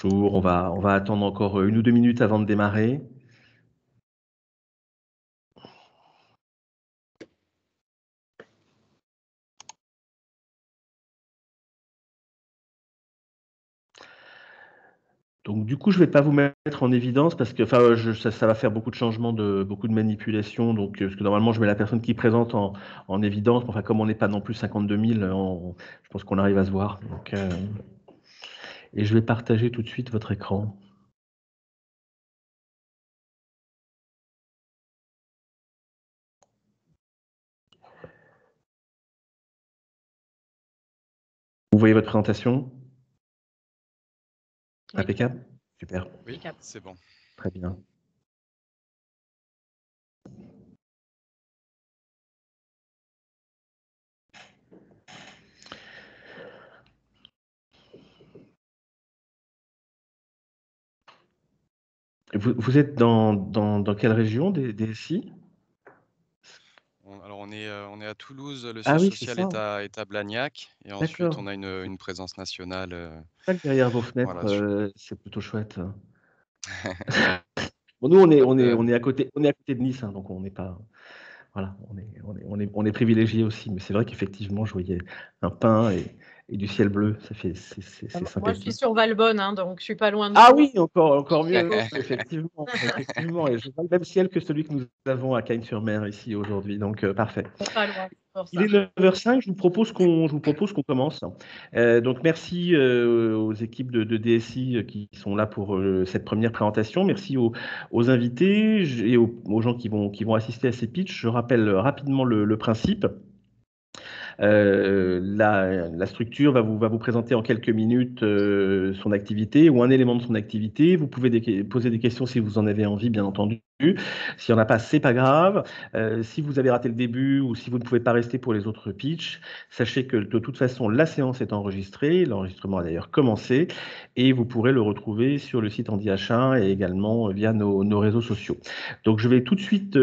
Bonjour, on va attendre encore 1 ou 2 minutes avant de démarrer. Donc du coup, je vais pas vous mettre en évidence parce que enfin, ça va faire beaucoup de changements, beaucoup de manipulations, donc parce que normalement, je mets la personne qui présente en évidence. Enfin, comme on n'est pas non plus 52 000, je pense qu'on arrive à se voir. Donc, et je vais partager tout de suite votre écran. Vous voyez votre présentation? Oui, Impeccable? Super, Oui, impeccable. c'est bon. très bien. Vous êtes dans quelle région des DSI? Alors on est à Toulouse, le Ah siège oui, c'est social ça, est à Blagnac et ensuite d'accord. on a une présence nationale, C'est ça que derrière vos voilà fenêtres, su c'est plutôt chouette. Bon, nous, on est pas on est de on est à côté on est à côté de Nice, hein, donc on n'est pas voilà, on est privilégiés aussi. Mais c'est vrai qu'effectivement, je voyais un pin et du ciel bleu, ça fait c'est Moi, je suis sympathique. sur Valbonne, hein, donc je suis pas loin de Ah Tours. oui, encore mieux, effectivement, effectivement, et je vois le même ciel que celui que nous avons à Cagnes-sur-Mer ici aujourd'hui, donc parfait. Pas loin, c'est pour Il est ça. 9h05, je vous propose qu'on commence. Donc merci, aux équipes de DSI, qui sont là pour, cette première présentation. Merci aux invités et aux gens qui vont assister à ces pitchs. Je rappelle rapidement le principe. La structure va vous présenter en quelques minutes son activité ou un élément de son activité. Vous pouvez poser des questions si vous en avez envie, bien entendu. S'il n'y en a pas, c'est pas grave. Si vous avez raté le début ou si vous ne pouvez pas rester pour les autres pitchs, sachez que de toute façon, la séance est enregistrée. L'enregistrement a d'ailleurs commencé et vous pourrez le retrouver sur le site Andy H1 et également via nos réseaux sociaux. Donc, je vais tout de suite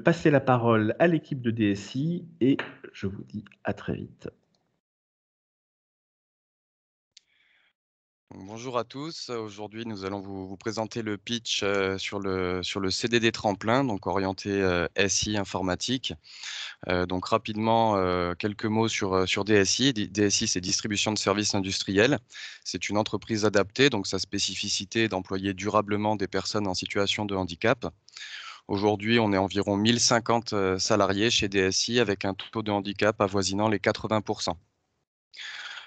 passer la parole à l'équipe de DSI et je vous dis à très vite. Donc bonjour à tous, aujourd'hui nous allons vous présenter le pitch, sur le CDD tremplin, donc orienté, SI informatique. Donc rapidement, quelques mots sur DSI. DSI, c'est Distribution de services industriels. C'est une entreprise adaptée, donc sa spécificité est d'employer durablement des personnes en situation de handicap. Aujourd'hui, on est environ 1050 salariés chez DSI avec un taux de handicap avoisinant les 80.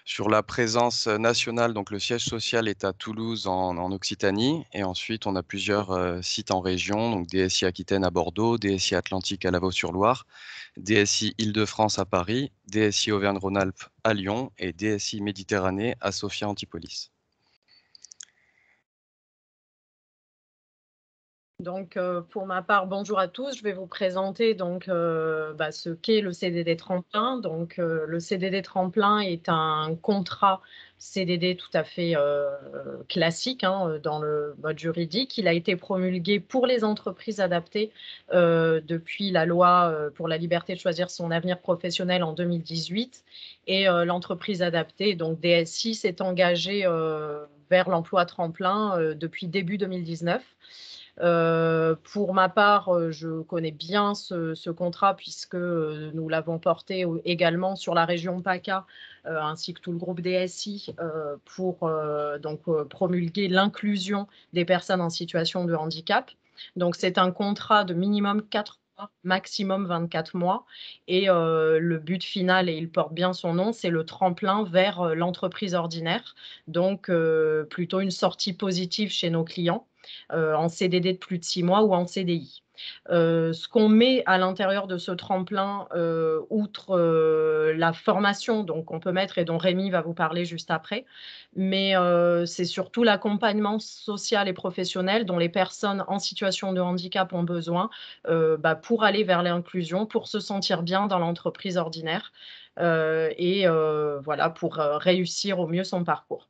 Sur la présence nationale, donc le siège social est à Toulouse en Occitanie et ensuite on a plusieurs sites en région, donc DSI Aquitaine à Bordeaux, DSI Atlantique à Lavaux-sur-Loire, DSI Île-de-France à Paris, DSI Auvergne-Rhône-Alpes à Lyon et DSI Méditerranée à Sophia Antipolis. Donc, pour ma part, bonjour à tous. Je vais vous présenter donc ce qu'est le CDD tremplin. Donc, le CDD tremplin est un contrat CDD tout à fait classique, hein, dans le mode juridique. Il a été promulgué pour les entreprises adaptées depuis la loi pour la liberté de choisir son avenir professionnel en 2018. Et l'entreprise adaptée, donc DSI, s'est engagée vers l'emploi tremplin depuis début 2019. Pour ma part, je connais bien ce contrat puisque nous l'avons porté également sur la région PACA, ainsi que tout le groupe DSI, pour promulguer l'inclusion des personnes en situation de handicap. Donc, c'est un contrat de minimum 4 mois, maximum 24 mois. Et le but final, et il porte bien son nom, c'est le tremplin vers l'entreprise ordinaire. Donc, plutôt une sortie positive chez nos clients. En CDD de plus de 6 mois ou en CDI. Ce qu'on met à l'intérieur de ce tremplin, outre la formation donc qu'on peut mettre et dont Rémi va vous parler juste après, mais c'est surtout l'accompagnement social et professionnel dont les personnes en situation de handicap ont besoin, pour aller vers l'inclusion, pour se sentir bien dans l'entreprise ordinaire, et voilà, pour réussir au mieux son parcours.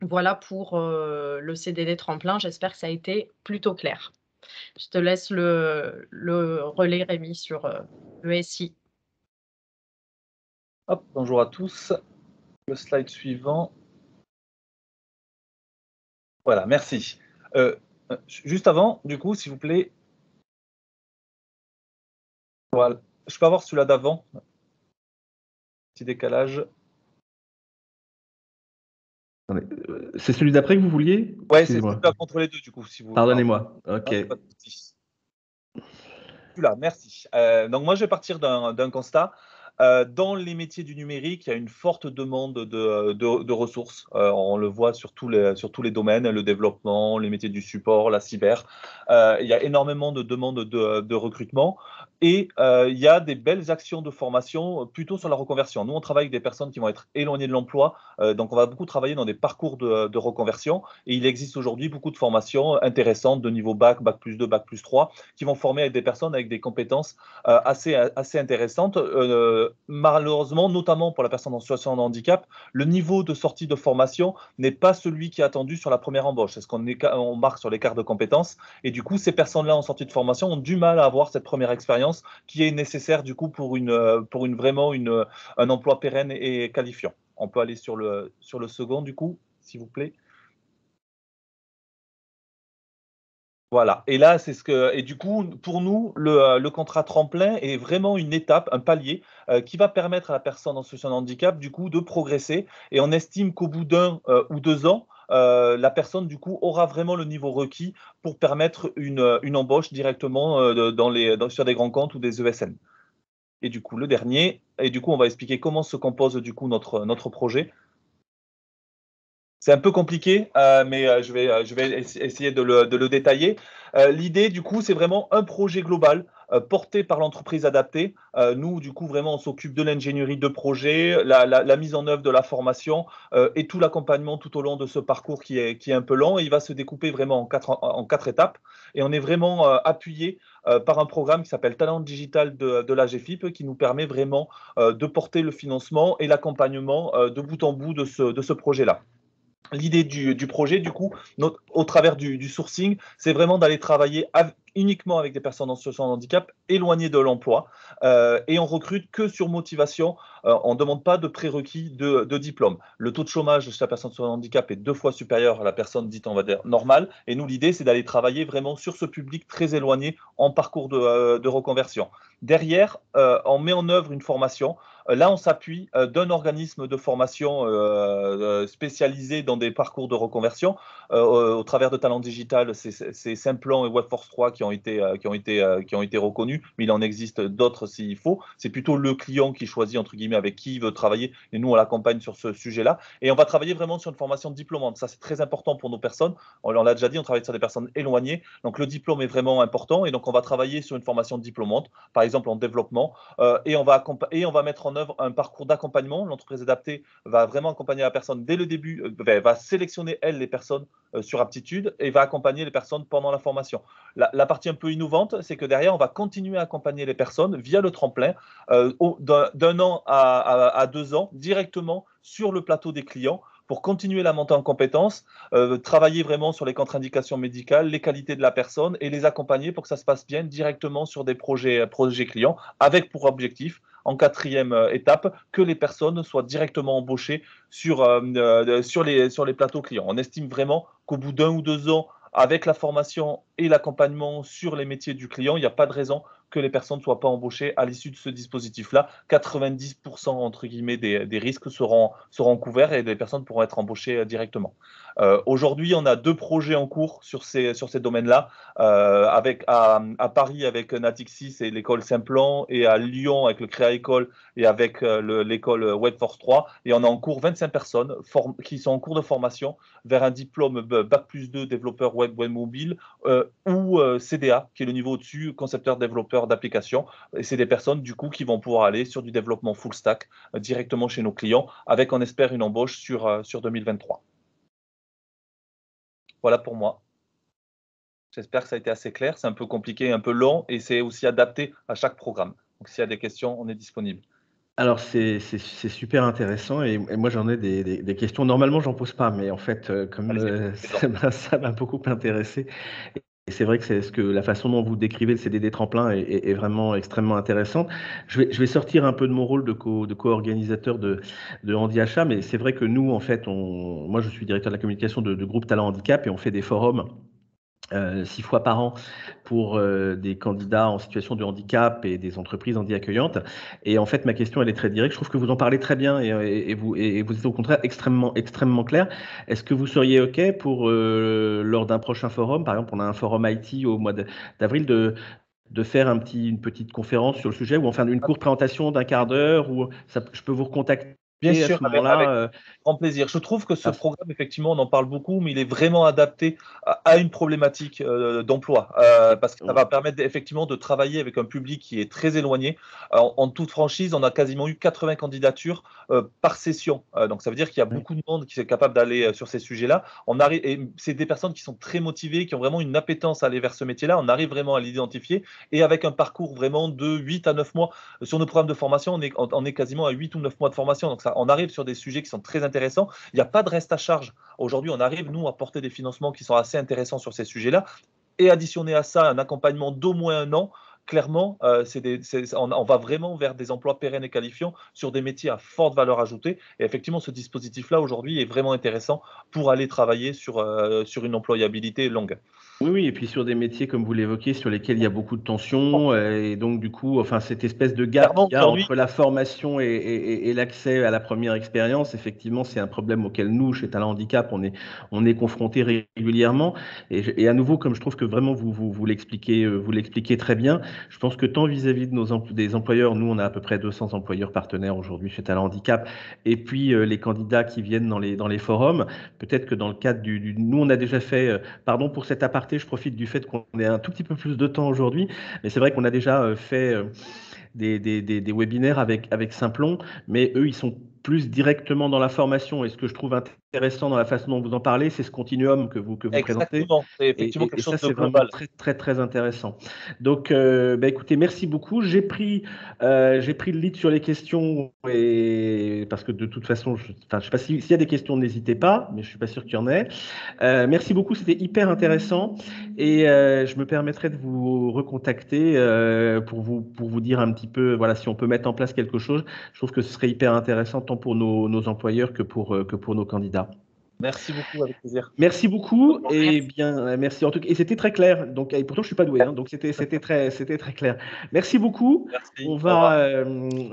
Voilà pour le CDD tremplin, j'espère que ça a été plutôt clair. Je te laisse le relais Rémi sur le SI. Hop, bonjour à tous. Le slide suivant. Voilà, merci. Juste avant, du coup, s'il vous plaît, voilà. Je peux avoir celui-là d'avant? Petit décalage. C'est celui d'après que vous vouliez? Ouais, c'est Excusez-moi. celui-là contre les deux, du coup, si vous. Pardonnez-moi. Non, Ok. pas de souci. Celui-là, merci. Donc moi, je vais partir d'un constat. Dans les métiers du numérique, il y a une forte demande de ressources. On le voit sur tous les domaines, le développement, les métiers du support, la cyber. Il y a énormément de demandes de recrutement et il y a des belles actions de formation plutôt sur la reconversion. Nous, on travaille avec des personnes qui vont être éloignées de l'emploi, donc on va beaucoup travailler dans des parcours de reconversion et il existe aujourd'hui beaucoup de formations intéressantes de niveau bac, bac plus 2, bac plus 3, qui vont former avec des personnes avec des compétences assez intéressantes. Malheureusement, notamment pour la personne en situation de handicap, le niveau de sortie de formation n'est pas celui qui est attendu sur la première embauche. C'est ce qu'on marque sur l'écart de compétences. Et du coup, ces personnes-là en sortie de formation ont du mal à avoir cette première expérience qui est nécessaire du coup pour vraiment un emploi pérenne et qualifiant. On peut aller sur le second du coup, s'il vous plaît. Voilà. Et là, et du coup, pour nous, le contrat tremplin est vraiment une étape, un palier qui va permettre à la personne en situation de handicap, du coup, de progresser. Et on estime qu'au bout d'un ou 2 ans, la personne, du coup, aura vraiment le niveau requis pour permettre une embauche directement sur des grands comptes ou des ESN. Et du coup, le dernier, et du coup, on va expliquer comment se compose du coup notre projet. C'est un peu compliqué, mais je vais essayer de le détailler. L'idée, du coup, c'est vraiment un projet global porté par l'entreprise adaptée. Nous, du coup, vraiment, on s'occupe de l'ingénierie de projet, la mise en œuvre de la formation et tout l'accompagnement tout au long de ce parcours qui est un peu long. Et il va se découper vraiment en quatre étapes. Et on est vraiment appuyé par un programme qui s'appelle Talent Digital de la GFIP qui nous permet vraiment de porter le financement et l'accompagnement de bout en bout de ce projet-là. L'idée du projet, du coup, au travers du sourcing, c'est vraiment d'aller travailler uniquement avec des personnes en situation de handicap éloignées de l'emploi et on recrute que sur motivation. On ne demande pas de prérequis de diplôme. Le taux de chômage de la personne en situation de handicap est 2 fois supérieur à la personne dite, on va dire, normale. Et nous, l'idée, c'est d'aller travailler vraiment sur ce public très éloigné en parcours de reconversion. Derrière, on met en œuvre une formation. Là, on s'appuie d'un organisme de formation spécialisé dans des parcours de reconversion. Au travers de Talent Digital, c'est Simplon et Webforce 3 qui ont été reconnus, mais il en existe d'autres s'il faut. C'est plutôt le client qui choisit, entre guillemets, avec qui il veut travailler. Et nous, on l'accompagne sur ce sujet-là. Et on va travailler vraiment sur une formation diplômante. Ça, c'est très important pour nos personnes. On l'a déjà dit, on travaille sur des personnes éloignées. Donc, le diplôme est vraiment important. Et donc, on va travailler sur une formation diplômante, par exemple en développement. Et on va mettre en œuvre un parcours d'accompagnement. L'entreprise adaptée va vraiment accompagner la personne dès le début, va sélectionner, elle, les personnes sur aptitude et va accompagner les personnes pendant la formation. La partie un peu innovante, c'est que derrière, on va continuer à accompagner les personnes via le tremplin d'un an à 2 ans directement sur le plateau des clients pour continuer la montée en compétences, travailler vraiment sur les contre-indications médicales, les qualités de la personne et les accompagner pour que ça se passe bien directement sur des projets clients avec pour objectif en 4e étape, que les personnes soient directement embauchées sur les plateaux clients. On estime vraiment qu'au bout d'1 ou 2 ans, avec la formation et l'accompagnement sur les métiers du client, il n'y a pas de raison que les personnes ne soient pas embauchées à l'issue de ce dispositif-là. 90% entre guillemets des risques seront couverts et les personnes pourront être embauchées directement. Aujourd'hui, on a 2 projets en cours sur ces domaines-là, à Paris avec Natixis et l'école Simplon, et à Lyon avec le Créa École et avec l'école Webforce 3. Et on a en cours 25 personnes qui sont en cours de formation vers un diplôme Bac plus 2 développeur web mobile ou CDA, qui est le niveau au-dessus, concepteur développeur d'applications. Et c'est des personnes du coup qui vont pouvoir aller sur du développement full stack directement chez nos clients avec, on espère, une embauche sur 2023. Voilà pour moi. J'espère que ça a été assez clair. C'est un peu compliqué, un peu long et c'est aussi adapté à chaque programme. Donc s'il y a des questions, on est disponible. Alors c'est super intéressant et moi j'en ai des questions. Normalement, j'en pose pas, mais en fait, comme Allez-y. ça m'a beaucoup intéressé et c'est vrai que la façon dont vous décrivez le CDD tremplin est vraiment extrêmement intéressante. Je vais sortir un peu de mon rôle de co-organisateur de Handi Achat, mais c'est vrai que nous, en fait, moi je suis directeur de la communication de Groupe Talent Handicap et on fait des forums 6 fois par an pour des candidats en situation de handicap et des entreprises handi accueillantes. Et en fait, ma question, elle est très directe. Je trouve que vous en parlez très bien et vous êtes au contraire extrêmement clair. Est-ce que vous seriez OK pour, lors d'un prochain forum, par exemple, on a un forum IT au mois d'avril, de faire une petite conférence sur le sujet ou enfin une courte présentation d'un quart d'heure où je peux vous recontacter Bien à sûr, ce avec moment-là grand plaisir. Je trouve que ce ah, programme, effectivement, on en parle beaucoup, mais il est vraiment adapté à une problématique d'emploi, parce que ça va permettre effectivement de travailler avec un public qui est très éloigné. En toute franchise, on a quasiment eu 80 candidatures par session. Donc ça veut dire qu'il y a oui. beaucoup de monde qui est capable d'aller sur ces sujets-là. Et c'est des personnes qui sont très motivées, qui ont vraiment une appétence à aller vers ce métier-là. On arrive vraiment à l'identifier et avec un parcours vraiment de 8 à 9 mois. Sur nos programmes de formation, on est quasiment à 8 ou 9 mois de formation. Donc on arrive sur des sujets qui sont très intéressants. Il n'y a pas de reste à charge. Aujourd'hui, on arrive, nous, à porter des financements qui sont assez intéressants sur ces sujets-là. Et additionner à ça un accompagnement d'au moins 1 an, clairement, on va vraiment vers des emplois pérennes et qualifiants sur des métiers à forte valeur ajoutée. Et effectivement, ce dispositif-là, aujourd'hui, est vraiment intéressant pour aller travailler sur une employabilité longue. Oui, et puis sur des métiers, comme vous l'évoquez, sur lesquels il y a beaucoup de tensions, et donc du coup, enfin, cette espèce de gap Clairement, qu'il y a entre la formation et l'accès à la première expérience, effectivement, c'est un problème auquel nous, chez Talent Handicap, on est confrontés régulièrement. Et à nouveau, comme je trouve que vraiment vous l'expliquez très bien, je pense que tant vis-à-vis de des employeurs, nous, on a à peu près 200 employeurs partenaires aujourd'hui chez Talent Handicap, et puis les candidats qui viennent dans les forums, peut-être que dans le cadre nous, on a déjà fait, pardon pour cet aparté, je profite du fait qu'on ait un tout petit peu plus de temps aujourd'hui, mais c'est vrai qu'on a déjà fait des webinaires avec Simplon, mais eux, ils sont plus directement dans la formation. Et ce que je trouve intéressant dans la façon dont vous en parlez, c'est ce continuum que vous présentez. exactement. C'est effectivement quelque Et ça, chose de c'est vraiment global. très intéressant. Donc, écoutez, merci beaucoup. J'ai pris le lead sur les questions et parce que de toute façon, je sais pas s'il y a des questions, n'hésitez pas, mais je suis pas sûr qu'il y en ait. Merci beaucoup, c'était hyper intéressant et je me permettrai de vous recontacter pour vous dire un petit peu, voilà, si on peut mettre en place quelque chose. Je trouve que ce serait hyper intéressant tant pour nos employeurs que pour nos candidats. Merci beaucoup, avec plaisir. Merci beaucoup et bien merci en tout cas et c'était très clair donc et pourtant je suis pas doué hein, donc c'était très clair. Merci beaucoup. Merci. On Au revoir. va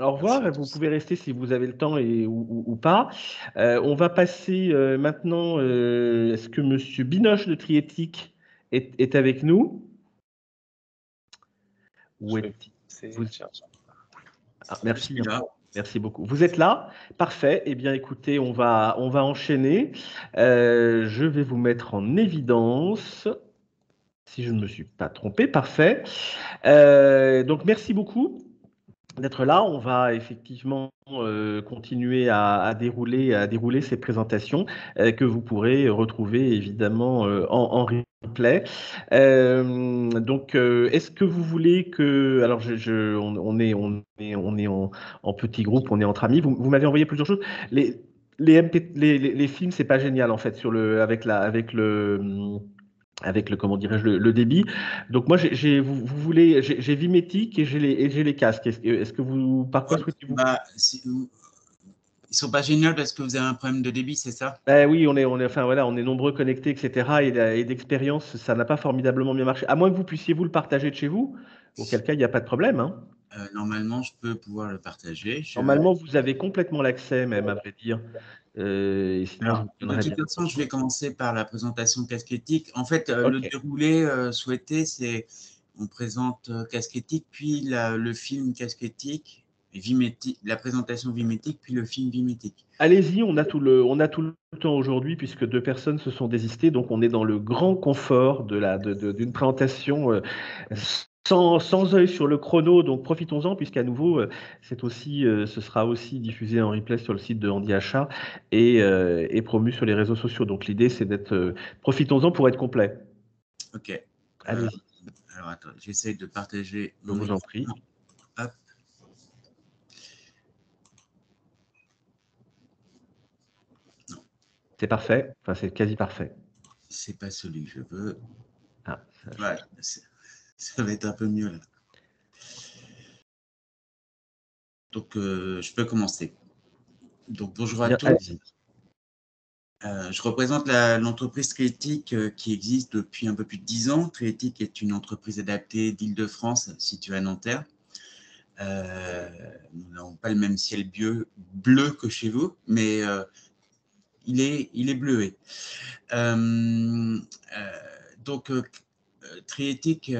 au revoir. Vous pouvez rester si vous avez le temps ou pas. On va passer maintenant. Est-ce que Monsieur Binoche de Triéthique est avec nous? Où Je vais est-il? essayer de chercher. Je Merci. suis là. Merci beaucoup. Vous êtes là? Parfait. Eh bien, écoutez, on va enchaîner. Je vais vous mettre en évidence, si je ne me suis pas trompé. Parfait. Donc, merci beaucoup d'être là. On va effectivement continuer à dérouler ces présentations que vous pourrez retrouver évidemment en replay. Donc, est-ce que vous voulez que... Alors, on est en petit groupe, on est entre amis. Vous m'avez envoyé plusieurs choses. Les films, c'est pas génial en fait avec le comment dirais-je le débit. Donc moi vous voulez j'ai Vimétique et j'ai les casques. Est-ce que vous par quoi souhaitez-vous? Ils sont pas géniaux parce que vous avez un problème de débit, c'est ça? Oui, enfin voilà, on est nombreux connectés, etc. Et d'expérience, ça n'a pas formidablement bien marché. À moins que vous puissiez vous le partager de chez vous, auquel cas il n'y a pas de problème. Hein. Normalement, je peux pouvoir le partager. Normalement, vous avez complètement l'accès, même à vrai dire. Et sinon, je Alors, vous de donnerai toute bien. façon, je vais commencer par la présentation casquettique. En fait, le Ok. déroulé souhaité, c'est on présente casquettique, puis le film casquettique, la présentation vimétique, puis le film vimétique. Allez-y, on a tout le temps aujourd'hui puisque 2 personnes se sont désistées, donc on est dans le grand confort d'une présentation sans œil sur le chrono, donc profitons-en puisqu'à nouveau ce sera aussi diffusé en replay sur le site de Handi Achat et promu sur les réseaux sociaux. Donc l'idée c'est d'être profitons-en pour être complet. Ok. Allez-y. Alors attends, j'essaie de partager Je mon vous écran. en prie. Hop. C'est parfait, enfin c'est quasi parfait. C'est pas celui que je veux. Ah, Ouais, ça va être un peu mieux là. Donc, je peux commencer. Donc, bonjour à bien, tous. allez-y. Je représente l'entreprise Triéthique qui existe depuis un peu plus de 10 ans. Triéthique est une entreprise adaptée d'Île-de-France située à Nanterre. Nous n'avons pas le même ciel bleu que chez vous, mais il est bleué. Donc, Triéthique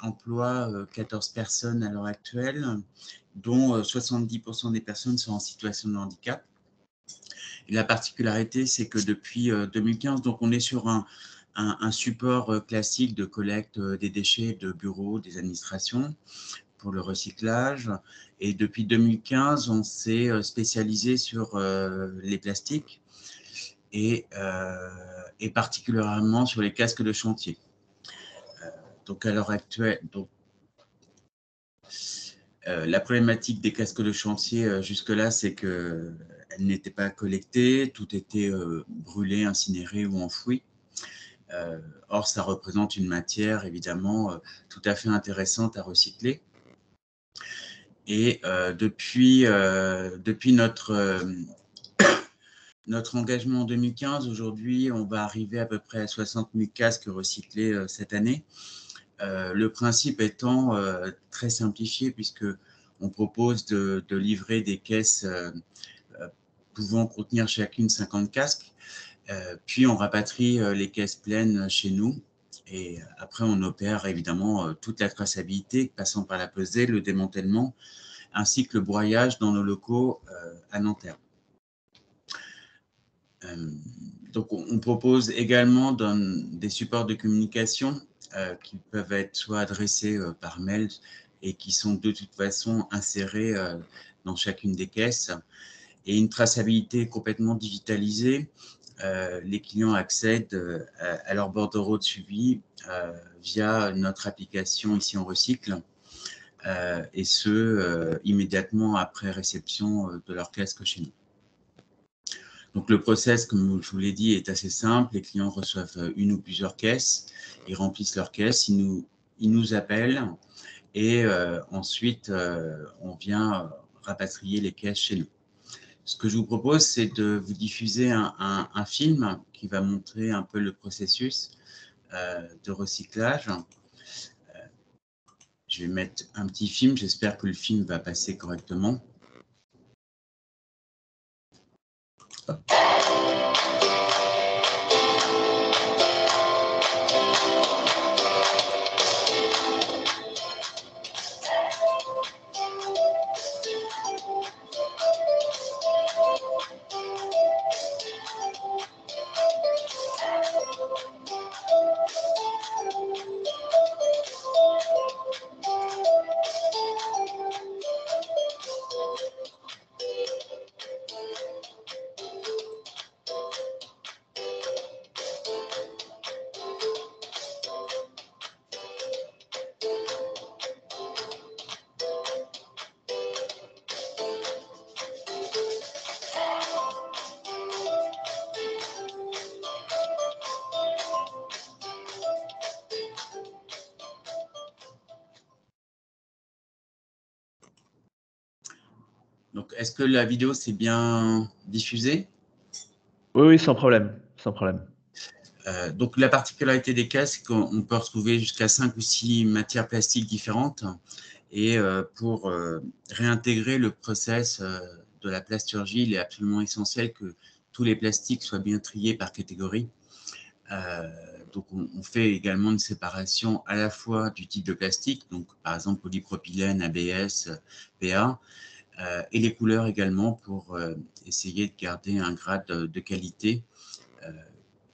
emploie 14 personnes à l'heure actuelle, dont 70% des personnes sont en situation de handicap. Et la particularité, c'est que depuis 2015, donc on est sur un support classique de collecte des déchets de bureaux, des administrations pour le recyclage. Et depuis 2015, on s'est spécialisé sur les plastiques et particulièrement sur les casques de chantier. Donc à l'heure actuelle, la problématique des casques de chantier jusque-là, c'est qu'elles n'étaient pas collectées, tout était brûlé, incinéré ou enfoui. Or, ça représente une matière évidemment tout à fait intéressante à recycler. Et depuis notre engagement en 2015, aujourd'hui, on va arriver à peu près à 60 000 casques recyclés cette année. Le principe étant très simplifié, puisqu'on propose de livrer des caisses pouvant contenir chacune 50 casques, puis on rapatrie les caisses pleines chez nous, et après on opère évidemment toute la traçabilité, passant par la pesée, le démantèlement, ainsi que le broyage dans nos locaux à Nanterre. Donc on propose également des supports de communication qui peuvent être soit adressés par mail et qui sont de toute façon insérés dans chacune des caisses, et une traçabilité complètement digitalisée. Les clients accèdent à leur bordereau de suivi via notre application Ici on recycle, et ce immédiatement après réception de leur casque chez nous. Donc le process, comme je vous l'ai dit, est assez simple. Les clients reçoivent une ou plusieurs caisses, ils remplissent leurs caisses, ils nous appellent, et ensuite on vient rapatrier les caisses chez nous. Ce que je vous propose, c'est de vous diffuser un film qui va montrer un peu le processus de recyclage. Je vais mettre un petit film, j'espère que le film va passer correctement. Hop. Donc, est-ce que la vidéo s'est bien diffusée? Oui, sans problème, sans problème. Donc, la particularité des casques, c'est qu'on peut retrouver jusqu'à 5 ou 6 matières plastiques différentes. Et pour réintégrer le process de la plasturgie, il est absolument essentiel que tous les plastiques soient bien triés par catégorie. Donc, on fait également une séparation à la fois du type de plastique, donc par exemple polypropylène, ABS, PA, et les couleurs également pour essayer de garder un grade de qualité.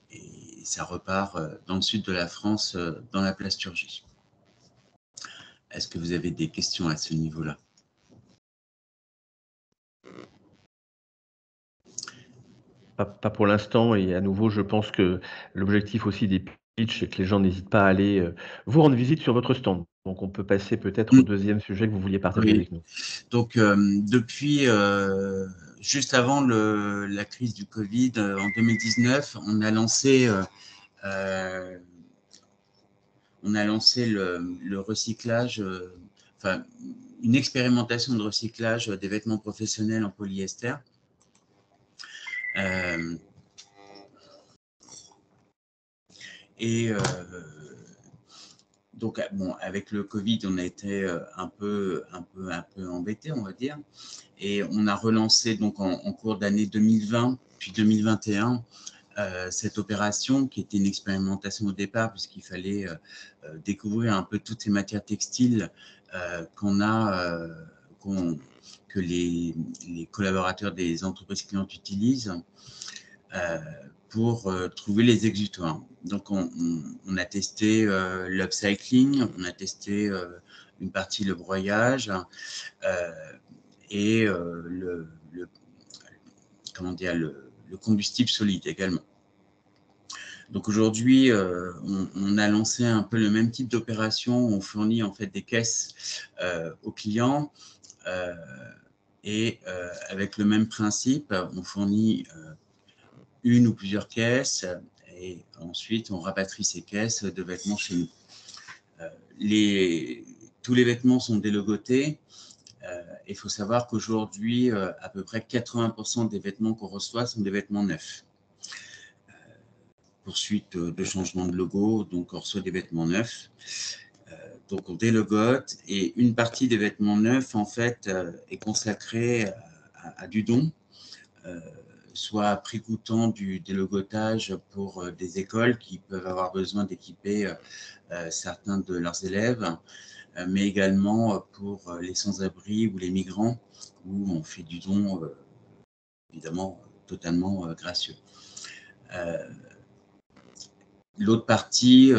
Et ça repart dans le sud de la France dans la plasturgie. Est-ce que vous avez des questions à ce niveau-là? Pas pour l'instant, et à nouveau, je pense que l'objectif aussi des pitchs, c'est que les gens n'hésitent pas à aller vous rendre visite sur votre stand. Donc, on peut passer peut-être au deuxième sujet que vous vouliez partager avec nous. Donc, depuis juste avant la crise du Covid, en 2019, on a lancé on a lancé le recyclage, enfin, une expérimentation de recyclage des vêtements professionnels en polyester. Donc, bon, avec le Covid, on a été un peu embêtés, on va dire. Et on a relancé donc en cours d'année 2020, puis 2021, cette opération qui était une expérimentation au départ, puisqu'il fallait découvrir un peu toutes ces matières textiles que les collaborateurs des entreprises clientes utilisent pour trouver les exutoires. Donc, on a testé l'upcycling, on a testé une partie le broyage et le combustible solide également. Donc aujourd'hui, on a lancé un peu le même type d'opération. On fournit en fait des caisses aux clients et avec le même principe, on fournit une ou plusieurs caisses et ensuite on rapatrie ces caisses de vêtements chez nous. Tous les vêtements sont délogotés. Il faut savoir qu'aujourd'hui, à peu près 80% des vêtements qu'on reçoit sont des vêtements neufs. Poursuite de changement de logo, donc on reçoit des vêtements neufs. Donc on délogote et une partie des vêtements neufs en fait est consacrée à du don, soit prix coûtant du délogotage pour des écoles qui peuvent avoir besoin d'équiper certains de leurs élèves, mais également pour les sans-abri ou les migrants, où on fait du don évidemment totalement gracieux. L'autre partie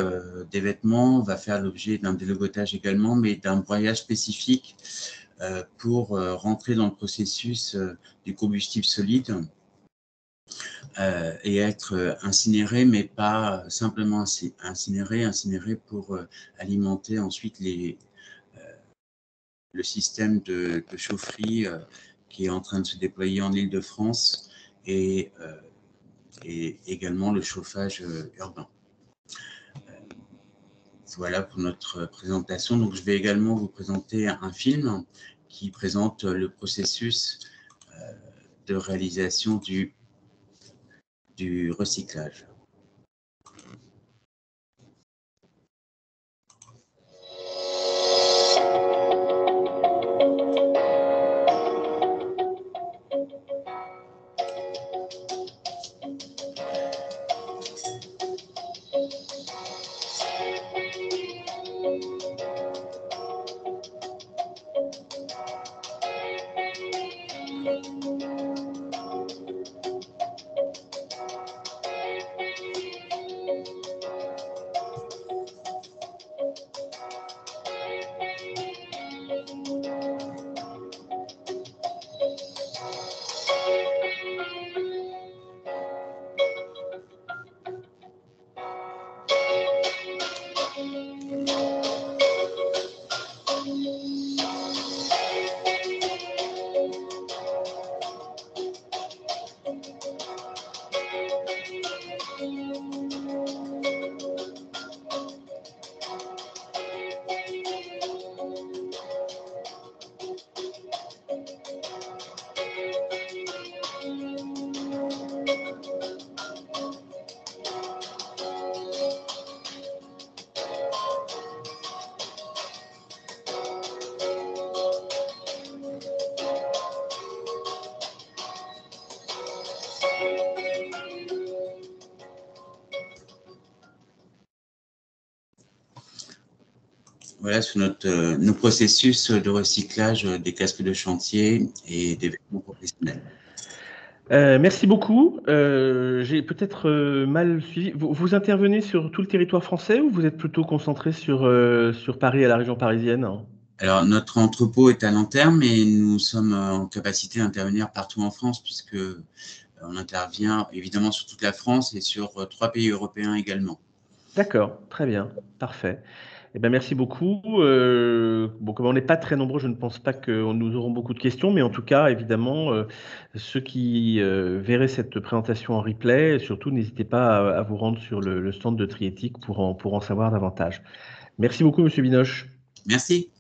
des vêtements va faire l'objet d'un délogotage également, mais d'un broyage spécifique pour rentrer dans le processus du combustible solide et être incinéré, mais pas simplement incinéré pour alimenter ensuite le système de chaufferie qui est en train de se déployer en Île-de-France et également le chauffage urbain. Voilà pour notre présentation. Donc, je vais également vous présenter un film qui présente le processus de réalisation du recyclage. Voilà sur nos processus de recyclage des casques de chantier et des vêtements professionnels. Merci beaucoup. J'ai peut-être mal suivi. Vous intervenez sur tout le territoire français ou vous êtes plutôt concentré sur Paris et la région parisienne? Alors, notre entrepôt est à Nanterre, mais nous sommes en capacité d'intervenir partout en France, puisque on intervient évidemment sur toute la France et sur 3 pays européens également. D'accord, très bien, parfait. Eh ben, merci beaucoup. Bon, comme on n'est pas très nombreux, je ne pense pas que nous aurons beaucoup de questions, mais en tout cas, évidemment, ceux qui verraient cette présentation en replay, surtout, n'hésitez pas à vous rendre sur le stand de Triéthique pour en savoir davantage. Merci beaucoup, Monsieur Binoche. Merci.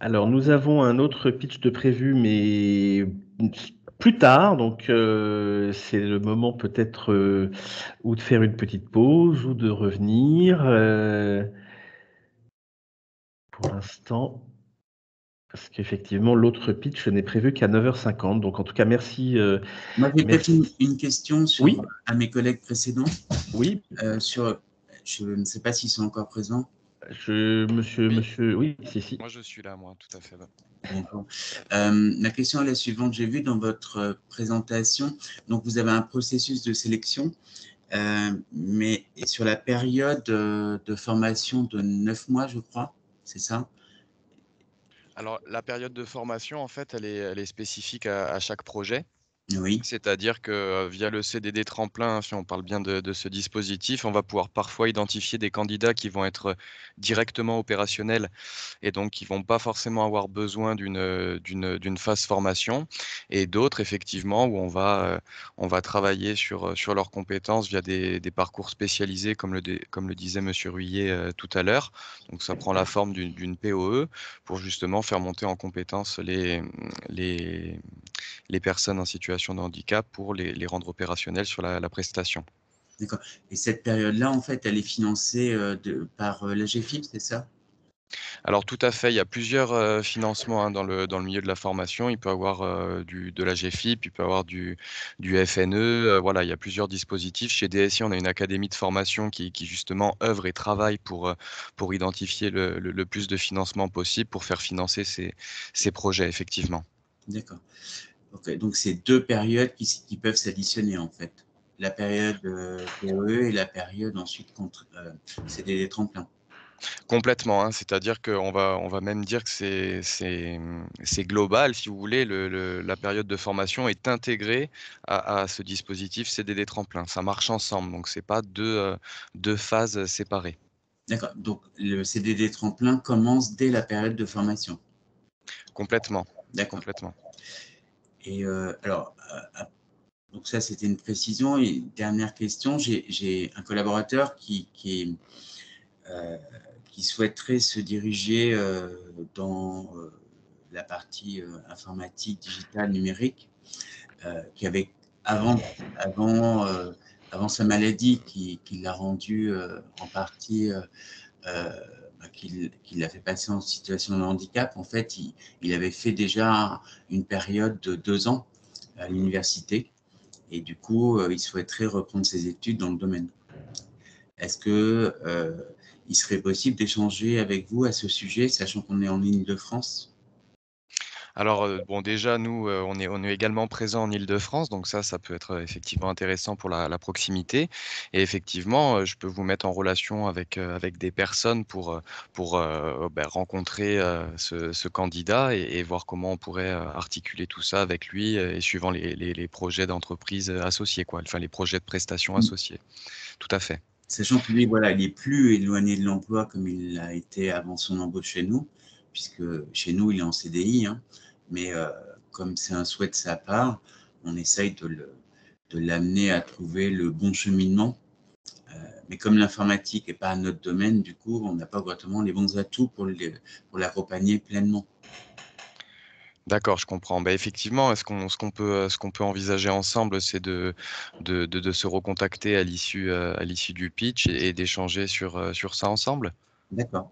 Alors, nous avons un autre pitch de prévu, mais plus tard. Donc, c'est le moment peut-être ou de faire une petite pause ou de revenir. Pour l'instant, parce qu'effectivement, l'autre pitch n'est prévu qu'à 9h50. Donc, en tout cas, merci. Moi, j'ai peut-être merci. une question Oui. à mes collègues précédents. Oui. Je ne sais pas s'ils sont encore présents. Monsieur, oui, si. Moi, je suis là, moi, tout à fait. Bon. La question est la suivante. J'ai vu dans votre présentation, donc vous avez un processus de sélection, mais sur la période de formation de 9 mois, je crois, c'est ça? Alors, la période de formation, en fait, elle est spécifique à chaque projet. Oui. C'est-à-dire que via le CDD tremplin, si on parle bien de ce dispositif, on va pouvoir parfois identifier des candidats qui vont être directement opérationnels et donc qui vont pas forcément avoir besoin d'une phase formation, et d'autres effectivement où on va travailler sur leurs compétences via des parcours spécialisés comme le disait monsieur Ruillet tout à l'heure. Donc ça prend la forme d'une POE pour justement faire monter en compétences les personnes en situation de handicap pour les rendre opérationnelles sur la prestation. D'accord. Et cette période-là, en fait, elle est financée par l'AGEFIP, c'est ça? Alors tout à fait, il y a plusieurs financements hein, dans le milieu de la formation. Il peut y avoir de la GFIP, il peut y avoir du FNE. Voilà, il y a plusieurs dispositifs. Chez DSI, on a une académie de formation qui justement œuvre et travaille pour identifier le plus de financement possible pour faire financer ces projets, effectivement. D'accord. Okay. Donc, c'est deux périodes qui peuvent s'additionner, en fait. La période POE et la période ensuite contre CDD tremplin. Complètement, hein, c'est-à-dire qu'on va même dire que c'est global, si vous voulez. La période de formation est intégrée à ce dispositif CDD tremplin. Ça marche ensemble, donc c'est pas deux phases séparées. D'accord. Donc, le CDD tremplin commence dès la période de formation. Complètement. D'accord. Complètement. Et alors, donc ça, c'était une précision. Et dernière question, j'ai un collaborateur qui souhaiterait se diriger dans la partie informatique, digitale, numérique, qui avait avant sa maladie, qui l'a rendu en partie, qui l'a fait passer en situation de handicap. En fait, il avait fait déjà une période de 2 ans à l'université et du coup, il souhaiterait reprendre ses études dans le domaine. Est-ce que il serait possible d'échanger avec vous à ce sujet, sachant qu'on est en Île-de-France? Alors, bon, déjà, nous, on est également présents en Île-de-France, donc ça peut être effectivement intéressant pour la proximité, et effectivement, je peux vous mettre en relation avec des personnes pour rencontrer ce candidat et voir comment on pourrait articuler tout ça avec lui et suivant les projets d'entreprise associés, quoi, enfin les projets de prestations associés. Tout à fait. Sachant que lui, voilà, il est plus éloigné de l'emploi comme il l'a été avant son embauche chez nous, puisque chez nous, il est en CDI, hein, mais comme c'est un souhait de sa part, on essaye de l'amener à trouver le bon cheminement. Mais comme l'informatique n'est pas notre domaine, du coup, on n'a pas exactement les bons atouts pour l'accompagner pleinement. D'accord, je comprends. Bah, effectivement, ce qu'on peut envisager ensemble, c'est de se recontacter à l'issue du pitch et d'échanger sur ça ensemble? D'accord.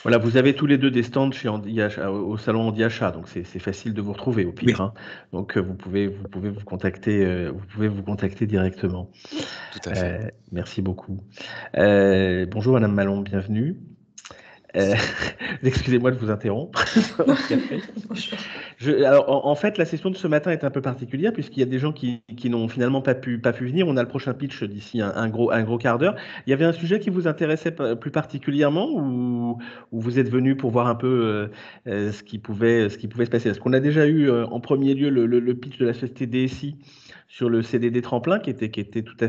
Voilà, vous avez tous les deux des stands chez au salon Handiachat, donc c'est facile de vous retrouver au pire. Oui. Hein. Donc vous pouvez vous contacter directement. Tout à fait. Merci beaucoup. Bonjour Madame Malon, bienvenue. Excusez-moi de vous interrompre. Alors, en fait, la session de ce matin est un peu particulière puisqu'il y a des gens qui n'ont finalement pas pu venir. On a le prochain pitch d'ici un gros quart d'heure. Il y avait un sujet qui vous intéressait plus particulièrement ou vous êtes venu pour voir un peu ce qui pouvait se passer? Parce qu'on a déjà eu en premier lieu le pitch de la société DSI sur le CDD tremplin qui était tout à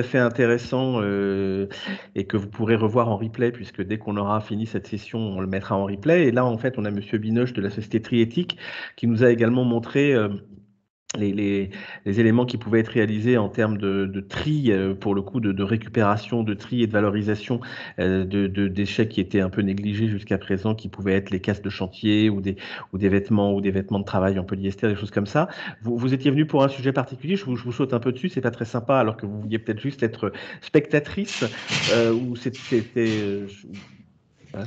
fait intéressant et que vous pourrez revoir en replay, puisque dès qu'on aura fini cette session, on le mettra en replay. Et là, en fait, on a Monsieur Binoche de la société Triéthique qui nous a également montré les éléments qui pouvaient être réalisés en termes de tri, pour le coup, de récupération, de tri et de valorisation de déchets qui étaient un peu négligés jusqu'à présent, qui pouvaient être les casques de chantier ou des vêtements de travail en polyester, des choses comme ça. Vous étiez venu pour un sujet particulier, je vous saute un peu dessus, c'est pas très sympa, alors que vous vouliez peut-être juste être spectatrice, ou voilà,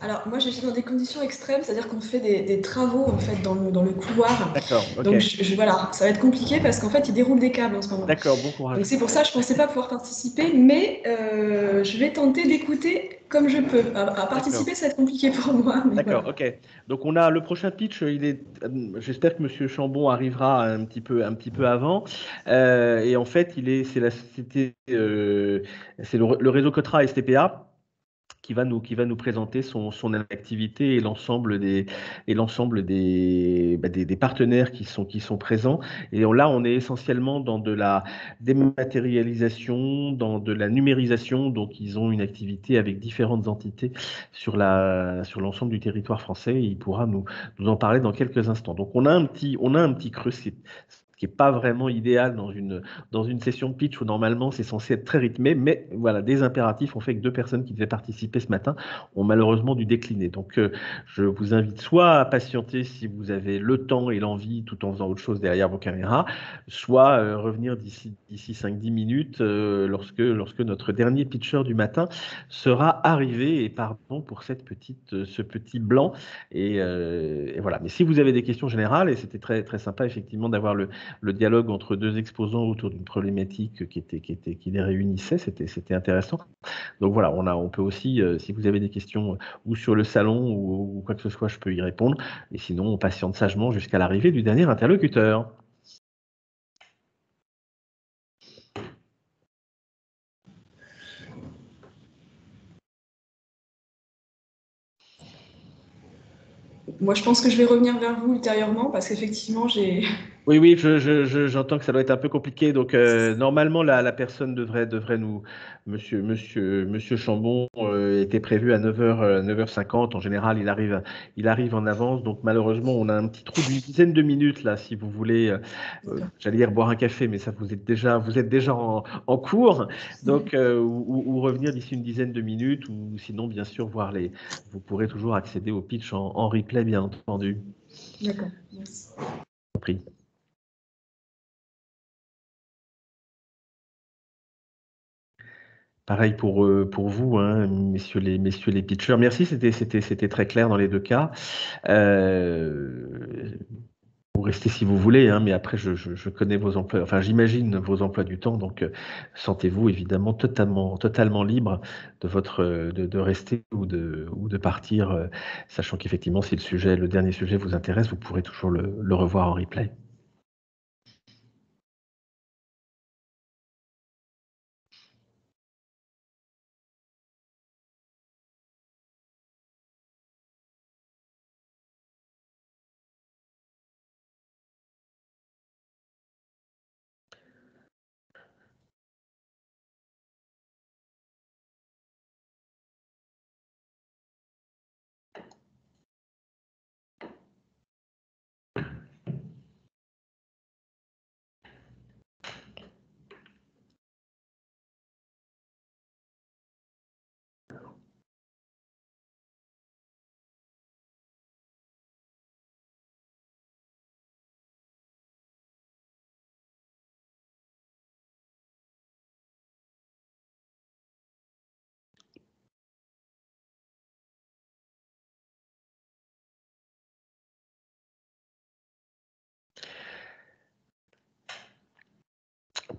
Alors, moi, je suis dans des conditions extrêmes, c'est-à-dire qu'on fait des travaux en fait, dans le couloir. D'accord, ok. Donc, voilà, ça va être compliqué parce qu'en fait, ils déroulent des câbles en ce moment. D'accord, bon courage. Donc, c'est pour ça que je ne pensais pas pouvoir participer, mais je vais tenter d'écouter comme je peux. À participer, ça va être compliqué pour moi. D'accord, voilà. ok. Donc, on a le prochain pitch, j'espère que Monsieur Chambon arrivera un petit peu avant. Et en fait, c'est le réseau Cotra STPA qui va nous présenter son activité et l'ensemble des partenaires qui sont présents. Et là, on est essentiellement dans de la dématérialisation, dans de la numérisation. Donc, ils ont une activité avec différentes entités sur l'ensemble du territoire français. Et il pourra nous en parler dans quelques instants. Donc, on a un petit creux, ce qui n'est pas vraiment idéal dans une session de pitch où normalement c'est censé être très rythmé, mais voilà, des impératifs ont fait que 2 personnes qui devaient participer ce matin ont malheureusement dû décliner. Donc je vous invite soit à patienter si vous avez le temps et l'envie tout en faisant autre chose derrière vos caméras, soit revenir d'ici 5-10 minutes lorsque notre dernier pitcher du matin sera arrivé. Et pardon pour ce petit blanc. Et voilà. Mais si vous avez des questions générales, et c'était très, très sympa effectivement d'avoir le dialogue entre 2 exposants autour d'une problématique qui les réunissait, c'était intéressant. Donc voilà, on peut aussi, si vous avez des questions ou sur le salon ou quoi que ce soit, je peux y répondre. Et sinon, on patiente sagement jusqu'à l'arrivée du dernier interlocuteur. Moi, je pense que je vais revenir vers vous ultérieurement parce qu'effectivement, j'ai... Oui, j'entends que ça doit être un peu compliqué. Donc, normalement, la personne devrait nous. Monsieur Chambon était prévu à 9h50. En général, il arrive en avance. Donc, malheureusement, on a un petit trou d'une dizaine de minutes là, si vous voulez. J'allais dire boire un café, mais ça, vous êtes déjà en cours. Donc, ou revenir d'ici une dizaine de minutes, ou sinon, bien sûr, vous pourrez toujours accéder au pitch en replay, bien entendu. D'accord, merci. Compris. Pareil pour vous, hein, messieurs les pitchers. Merci, c'était très clair dans les 2 cas. Vous restez si vous voulez, hein, mais après je connais vos emplois, enfin j'imagine vos emplois du temps, donc sentez-vous évidemment totalement libre de rester ou de partir, sachant qu'effectivement si le dernier sujet vous intéresse, vous pourrez toujours le revoir en replay.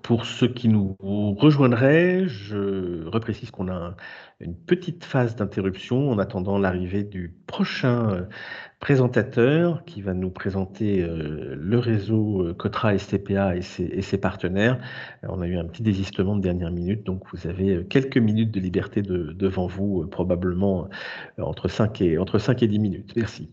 Pour ceux qui nous rejoindraient, je reprécise qu'on a une petite phase d'interruption en attendant l'arrivée du prochain présentateur qui va nous présenter le réseau Cotra STPA et ses partenaires. On a eu un petit désistement de dernière minute, donc vous avez quelques minutes de liberté devant vous, probablement entre 5 et 10 minutes. Merci.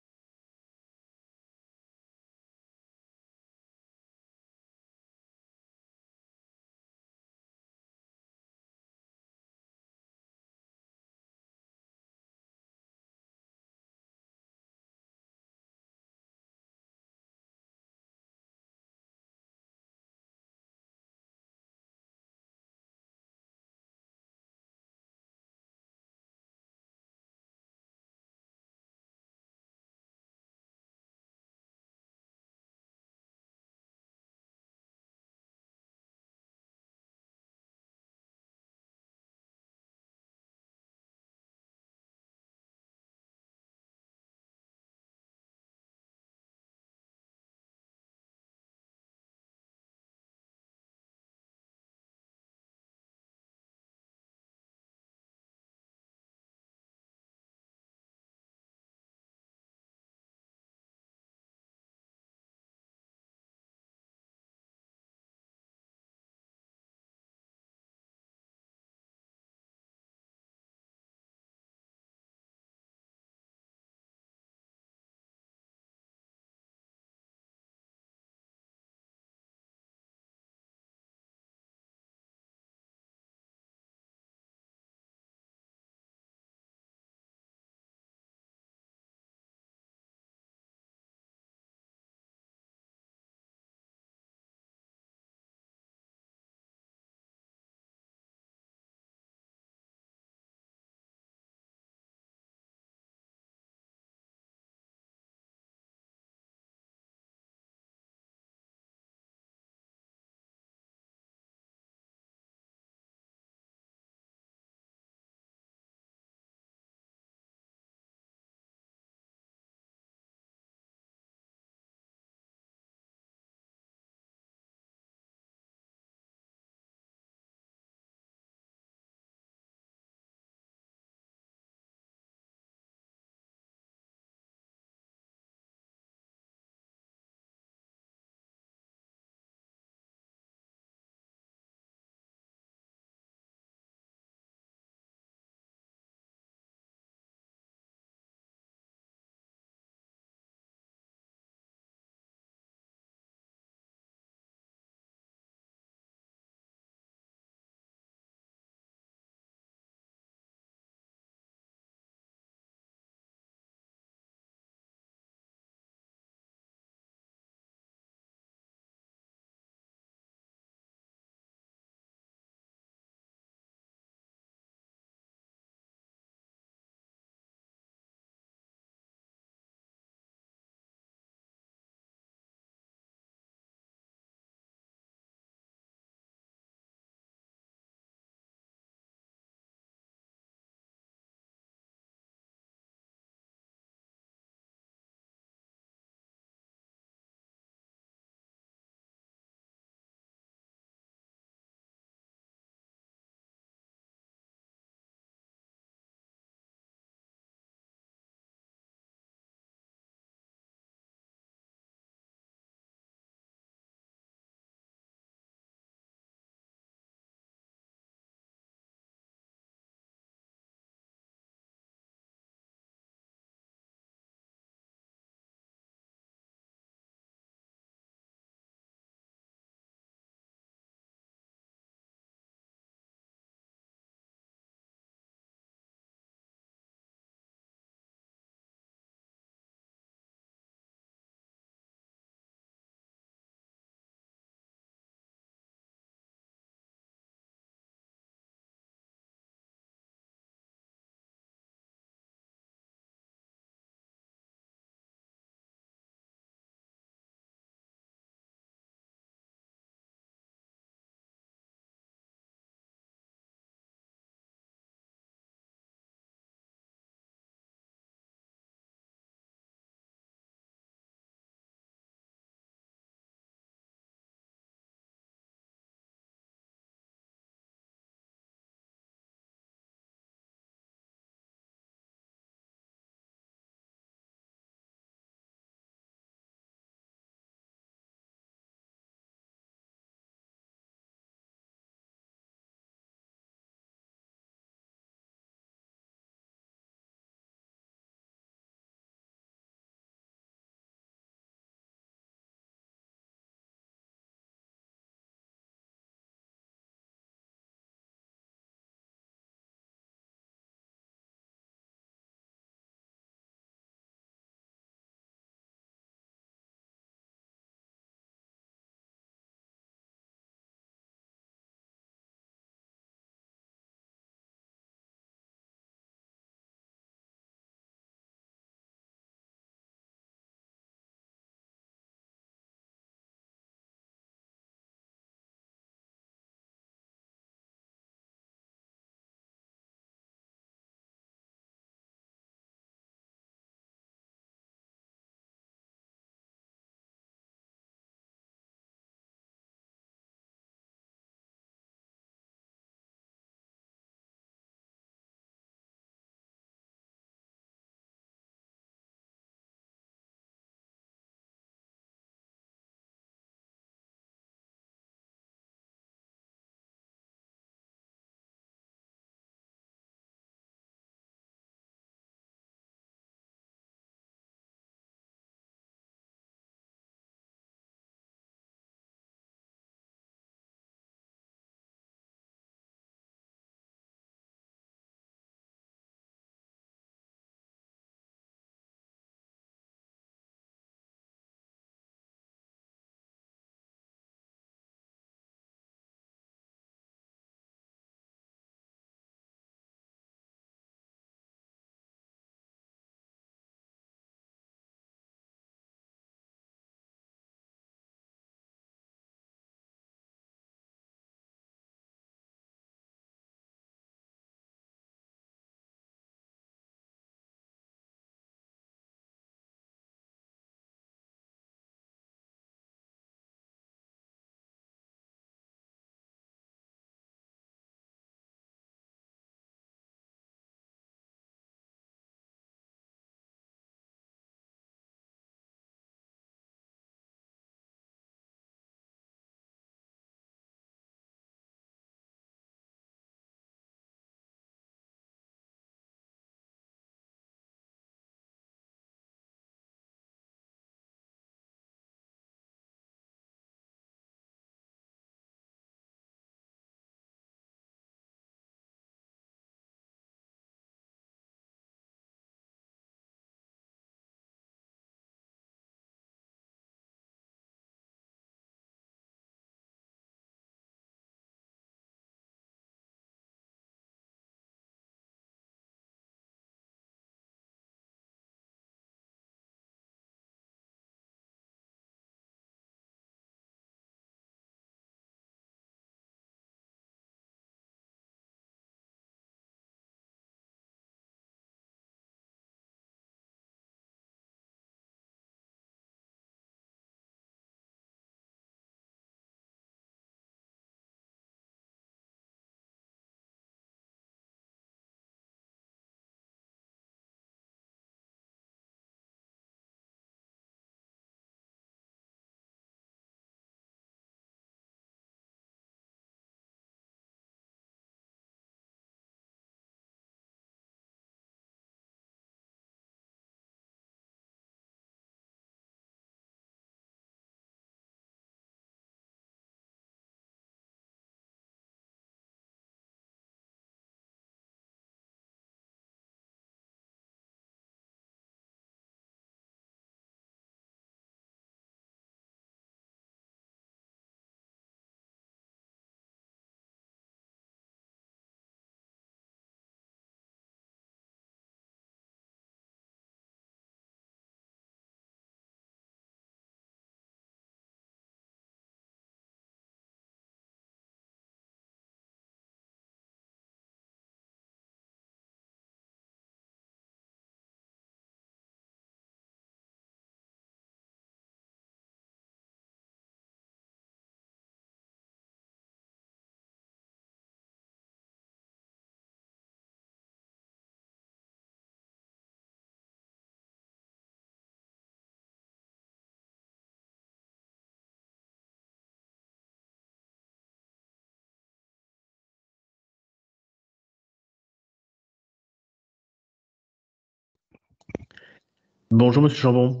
Bonjour Monsieur Chambon.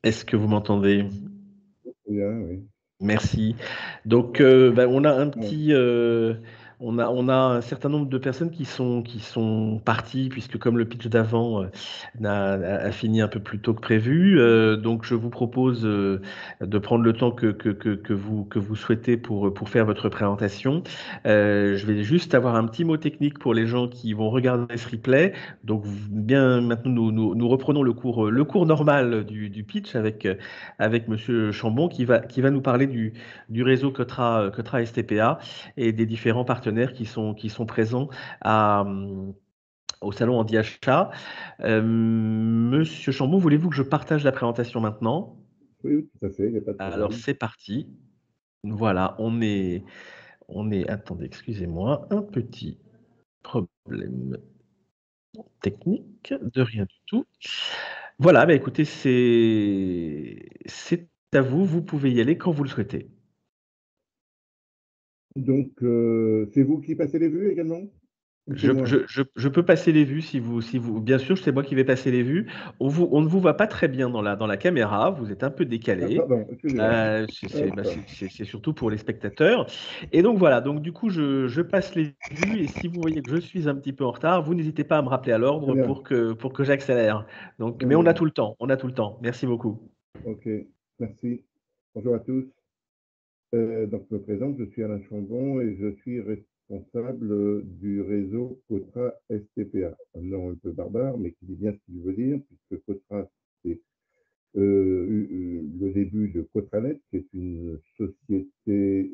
Est-ce que vous m'entendez? Bien, oui. Merci. Donc, on a un petit, on a un certain nombre de personnes qui sont parties, puisque comme le pitch d'avant a fini un peu plus tôt que prévu. Donc, je vous propose de prendre le temps que vous souhaitez pour faire votre présentation. Je vais juste avoir un petit mot technique pour les gens qui vont regarder ce replay. Donc, bien maintenant, nous reprenons le cours normal du pitch avec Monsieur Chambon qui va nous parler du réseau Cotra STPA et des différents partenaires qui sont présents au salon Andy Achat. Monsieur Chambon, voulez-vous que je partage la présentation maintenant? Oui, tout à fait, il n'y a pas de Alors problème. c'est parti. Voilà, attendez, excusez-moi, un petit problème technique, de rien du tout. Voilà, bah écoutez, c'est à vous, vous pouvez y aller quand vous le souhaitez. Donc, c'est vous qui passez les vues également? Ou c'est moi? Je peux passer les vues si vous bien sûr, c'est moi qui vais passer les vues. On ne vous voit pas très bien dans la caméra, vous êtes un peu Ah, décalé. pardon, excusez-moi. Hop. C'est surtout pour les spectateurs et donc voilà, donc du coup, je passe les vues et si vous voyez que je suis un petit peu en retard, vous n'hésitez pas à me rappeler à Très l'ordre bien, pour que j'accélère. Donc très mais on a bien. tout le temps, on a tout le temps. Merci beaucoup. Ok, merci. Bonjour à tous. Donc, je me présente, je suis Alain Chambon et je suis responsable du réseau Cotra STPA. Un nom un peu barbare, mais qui dit bien ce qu'il veut dire, puisque Cotra, c'est le début de Cotranet, qui est une société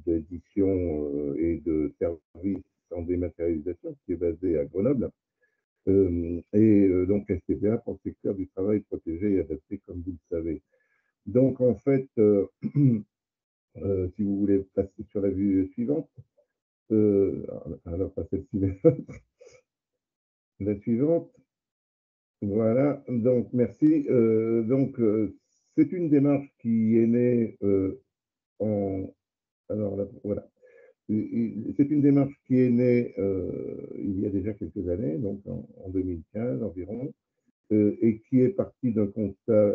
d'édition et de services en dématérialisation qui est basée à Grenoble. Donc STPA pour le secteur du travail protégé et adapté, comme vous le savez. Donc en fait, si vous voulez passer sur la vue suivante, alors pas celle-ci, mais la suivante. Voilà, donc merci. C'est une démarche qui est née en. Alors là, voilà. C'est une démarche qui est née il y a déjà quelques années, donc en 2015 environ, et qui est partie d'un constat,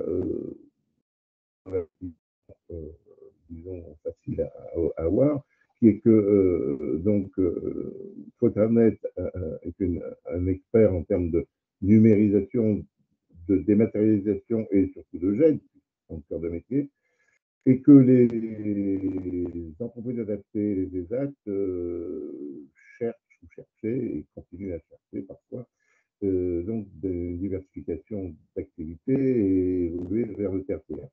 euh, disons, facile à voir, qui est que Photonet est un expert en termes de numérisation, de dématérialisation et surtout de GED, en cœur de métier, et que les entreprises adaptées, les ESAT, cherchent ou cherchaient et continuent à chercher parfois donc de diversification d'activités et évoluer vers le tertiaire.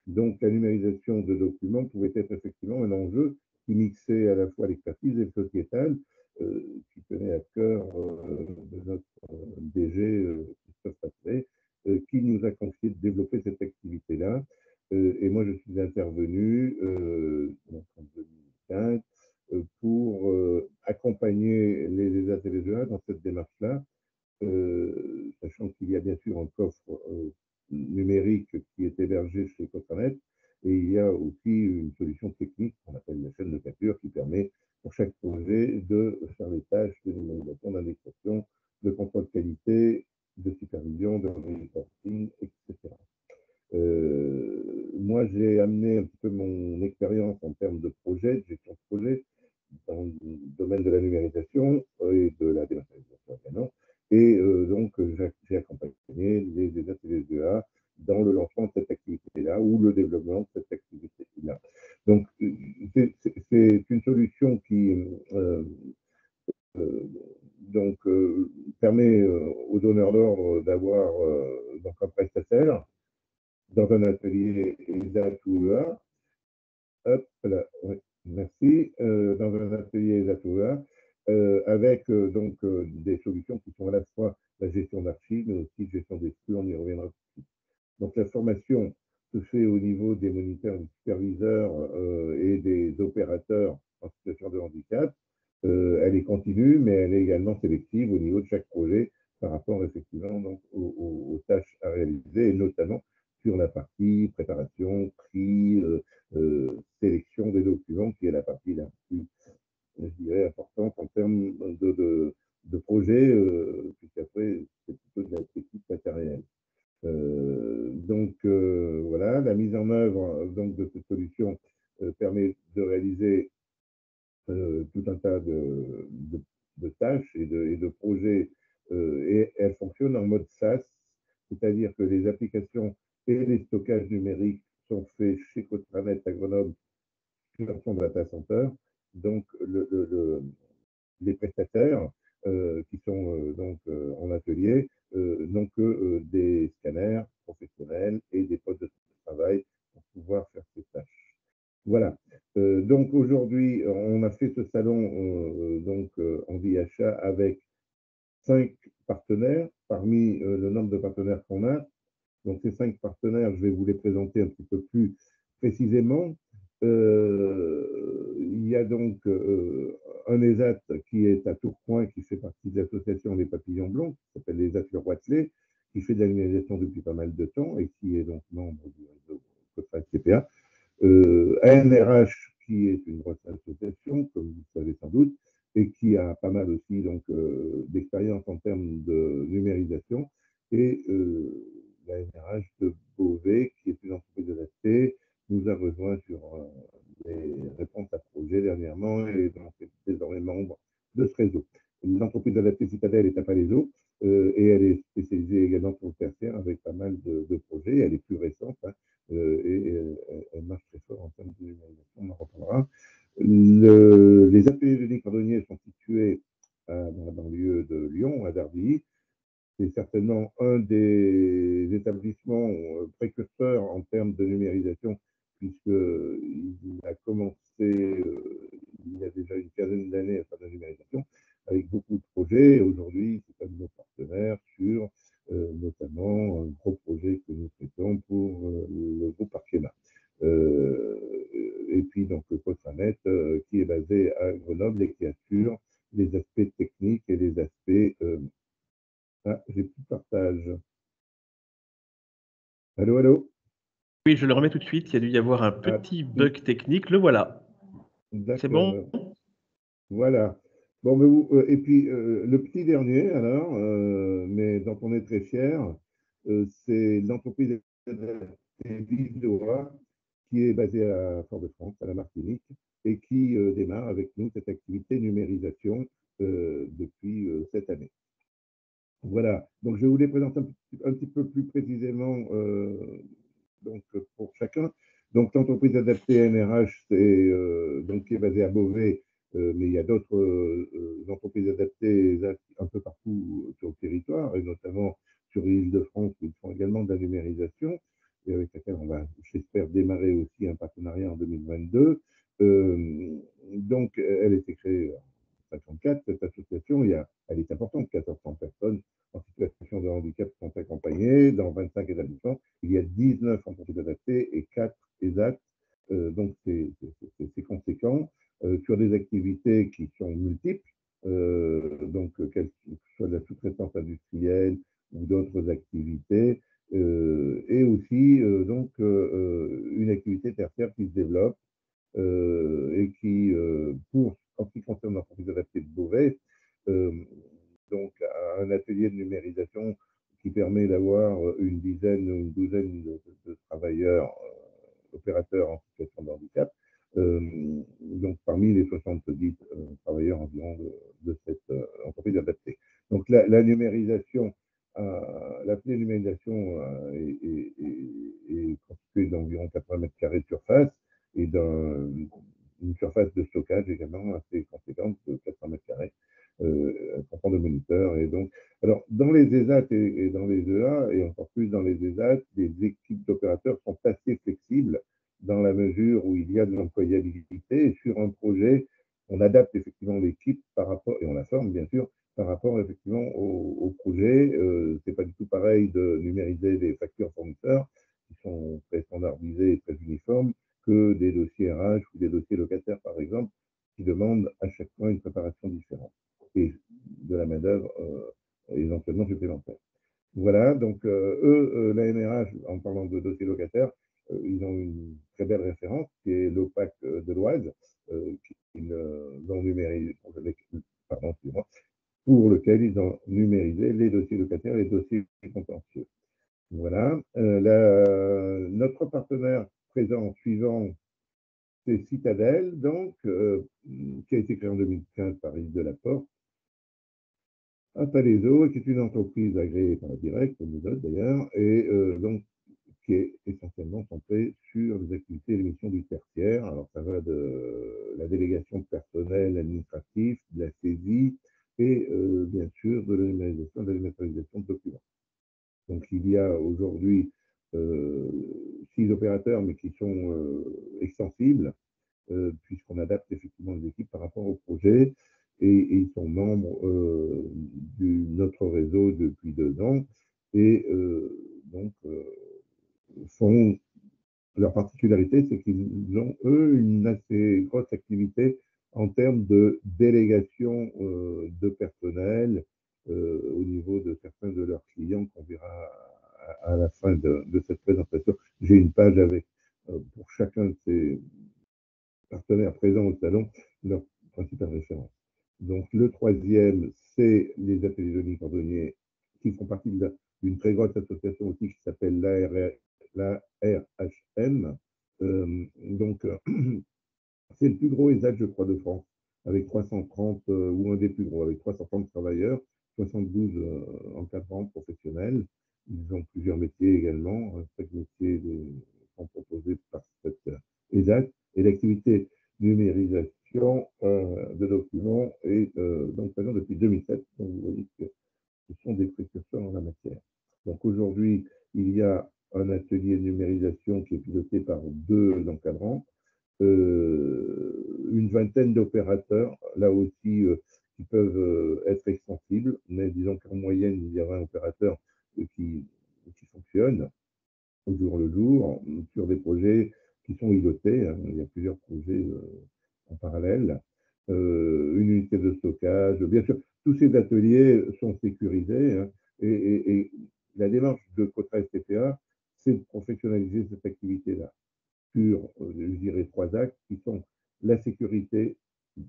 Donc, la numérisation de documents pouvait être effectivement un enjeu qui mixait à la fois l'expertise et le sociétal, qui tenait à cœur de notre DG, Christophe Patray, qui nous a confié de développer cette activité-là. Et moi, je suis intervenu en 2015 pour accompagner les ESAT et les EA dans cette démarche-là, sachant qu'il y a bien sûr un coffre numérique qui est hébergé chez Cotranet, et il y a aussi une solution technique qu'on appelle la chaîne de capture qui permet pour chaque projet de faire les tâches de numérisation, d'indexation, de contrôle de qualité, de supervision, de reporting, etc. Moi, j'ai amené un petit peu mon expérience en termes de projet, de gestion de projet, dans le domaine de la numérisation et de la dématérialisation également. Et donc, j'ai accompagné les ESAT et les EA dans le lancement de cette activité-là ou le développement de cette activité-là. Donc, c'est une solution qui donc, permet aux donneurs d'ordre d'avoir donc un prestataire dans un atelier ESAT ou EA. Hop là, oui, merci. Dans un atelier ESAT avec des solutions qui sont à la fois la gestion d'archives, mais aussi gestion des flux, on y reviendra tout de suite. Donc la formation se fait au niveau des moniteurs, des superviseurs et des opérateurs en situation de handicap. Elle est continue, mais elle est également sélective au niveau de chaque projet par rapport effectivement donc, aux tâches à réaliser, et notamment sur la partie préparation, tri, sélection des documents, qui est la partie la plus, je dirais, importante en termes tout un tas de tâches et de projets, et elles fonctionnent en mode SaaS, c'est-à-dire que les applications et les stockages numériques sont faits chez Cotranet à Grenoble sur son data center. Donc, les prestataires qui sont donc en atelier n'ont que des scanners professionnels et des postes de travail pour pouvoir faire ces tâches. Voilà. Donc aujourd'hui, on a fait ce salon en VIHA avec 5 partenaires parmi le nombre de partenaires qu'on a. Donc ces 5 partenaires, je vais vous les présenter un petit peu plus précisément. Il y a donc un ESAT qui est à Tourcoing, qui fait partie de l'association des Papillons Blonds, qui s'appelle l'ESAT Le Roitelet, qui fait de l'animalisation depuis pas mal de temps et qui est donc membre du réseau Cotranet CPA. ANRH, qui est une grosse association, comme vous le savez sans doute, et qui a pas mal aussi d'expérience en termes de numérisation, et la NRH de Beauvais, qui est une entreprise adaptée, nous a rejoint sur les réponses à projet dernièrement, et donc est désormais membre de ce réseau. L'entreprise adaptée Citadelle est à Palaiseau, et elle est spécialisée également sur le tertiaire avec pas mal de projets. Elle est plus récente, hein, et elle marche très fort en termes de numérisation, on en reparlera. Les ateliers de Denis Cordonnier sont situés dans la banlieue de Lyon, à Darby. C'est certainement un des établissements précurseurs en termes de numérisation, puisqu'il a commencé il y a déjà une quinzaine d'années à faire de la numérisation, avec beaucoup de projets. Aujourd'hui, c'est un de nos partenaires sur notamment un gros projet que nous traitons pour le groupe Arkema. Et puis donc le Cotranet qui est basé à Grenoble et qui assure les aspects techniques et les aspects j'ai plus de partage. Allô, allô? Oui, je le remets tout de suite. Il y a dû y avoir un petit bug technique. Le voilà. C'est bon? Voilà. Bon, et puis le petit dernier, alors, mais dont on est très fier, c'est l'entreprise Vividora, qui est basée à Fort-de-France, à la Martinique, et qui démarre avec nous cette activité numérisation depuis cette année. Voilà, donc je vais vous les présenter un petit peu plus précisément donc, pour chacun. Donc l'entreprise adaptée NRH, donc, qui est basée à Beauvais, mais il y a d'autres entreprises adaptées un peu partout sur le territoire, et notamment sur l'île de France, où ils font également de la numérisation, et avec laquelle on va, j'espère, démarrer aussi un partenariat en 2022. Donc, elle a été créée en 1954, cette association, elle est importante, 1400 personnes en situation de handicap sont accompagnés dans 25 établissements. Il y a 19 entreprises adaptées et 4 ESAT. Donc, c'est conséquent sur des activités qui sont multiples, donc que ce soit de la sous-traitance industrielle ou d'autres activités, et aussi donc une activité tertiaire qui se développe et qui, en ce qui concerne l'entreprise adaptée de Beauvais, donc un atelier de numérisation qui permet d'avoir une dizaine ou une douzaine de travailleurs opérateurs en situation de handicap, donc parmi les 70 travailleurs environ de cette entreprise adaptée. Donc la numérisation, la numérisation est constituée d'environ 80 mètres carrés de surface et d'une surface de stockage également assez conséquente de 400 mètres carrés. Comptant de moniteurs. Et donc, alors, dans les ESAT et dans les EA, et encore plus dans les ESAT, les équipes d'opérateurs sont assez flexibles dans la mesure où il y a de l'employabilité. Et sur un projet, on adapte effectivement l'équipe par rapport, et on la forme bien sûr, par rapport effectivement au projet. C'est pas du tout pareil de numériser des factures fournisseurs qui sont très standardisés et très uniformes que des dossiers RH ou des dossiers locataires, par exemple, qui demandent à chaque fois une préparation différente et de la main-d'œuvre éventuellement supplémentaire. Voilà, donc la NRH, en parlant de dossiers locataires, ils ont une très belle référence qui est l'OPAC de l'Oise, qu'ils ont numérisé, pour lequel ils ont numérisé les dossiers locataires et les dossiers contentieux. Voilà. Notre partenaire présent suivant, c'est Citadel, donc, qui a été créé en 2015 par Yves Delaporte, à Palaiseau, qui est une entreprise agréée par la Direct, comme nous autres d'ailleurs, et donc qui est essentiellement centrée sur les activités et les missions du tertiaire. Alors, ça va de la délégation de personnel administratif, de la saisie et bien sûr de l'anonymisation, de la dématérialisation de documents. Donc, il y a aujourd'hui 6 opérateurs, mais qui sont extensibles, puisqu'on adapte effectivement les équipes par rapport au projet. Et ils sont membres de notre réseau depuis 2 ans. Et donc, font leur particularité, c'est qu'ils ont, eux, une assez grosse activité en termes de délégation de personnel au niveau de certains de leurs clients qu'on verra à la fin de cette présentation. J'ai une page avec, pour chacun de ces partenaires présents au salon, leur principale référence. Donc, le troisième, c'est les ateliers de cordonniers qui font partie d'une très grosse association aussi qui s'appelle l'ARHM. Donc, c'est le plus gros ESAT, je crois, de France, avec 330, ou un des plus gros, avec 330 travailleurs, 72 encadrants professionnels. Ils ont plusieurs métiers également. 5 métiers sont proposés par cette ESAT. Et l'activité numérisation de documents est donc présente depuis 2007. Donc, vous voyez que ce sont des précurseurs en la matière. Donc, aujourd'hui, il y a un atelier de numérisation qui est piloté par 2 encadrants, une vingtaine d'opérateurs, là aussi, qui peuvent être extensibles, mais disons qu'en moyenne, il y a 20 opérateurs qui fonctionnent au jour le jour sur des projets qui sont pilotés. Hein. Il y a plusieurs projets en parallèle. Une unité de stockage, bien sûr, tous ces ateliers sont sécurisés. Hein, et la démarche de Cotra STPA, c'est de professionnaliser cette activité-là sur, je dirais, 3 axes qui sont la sécurité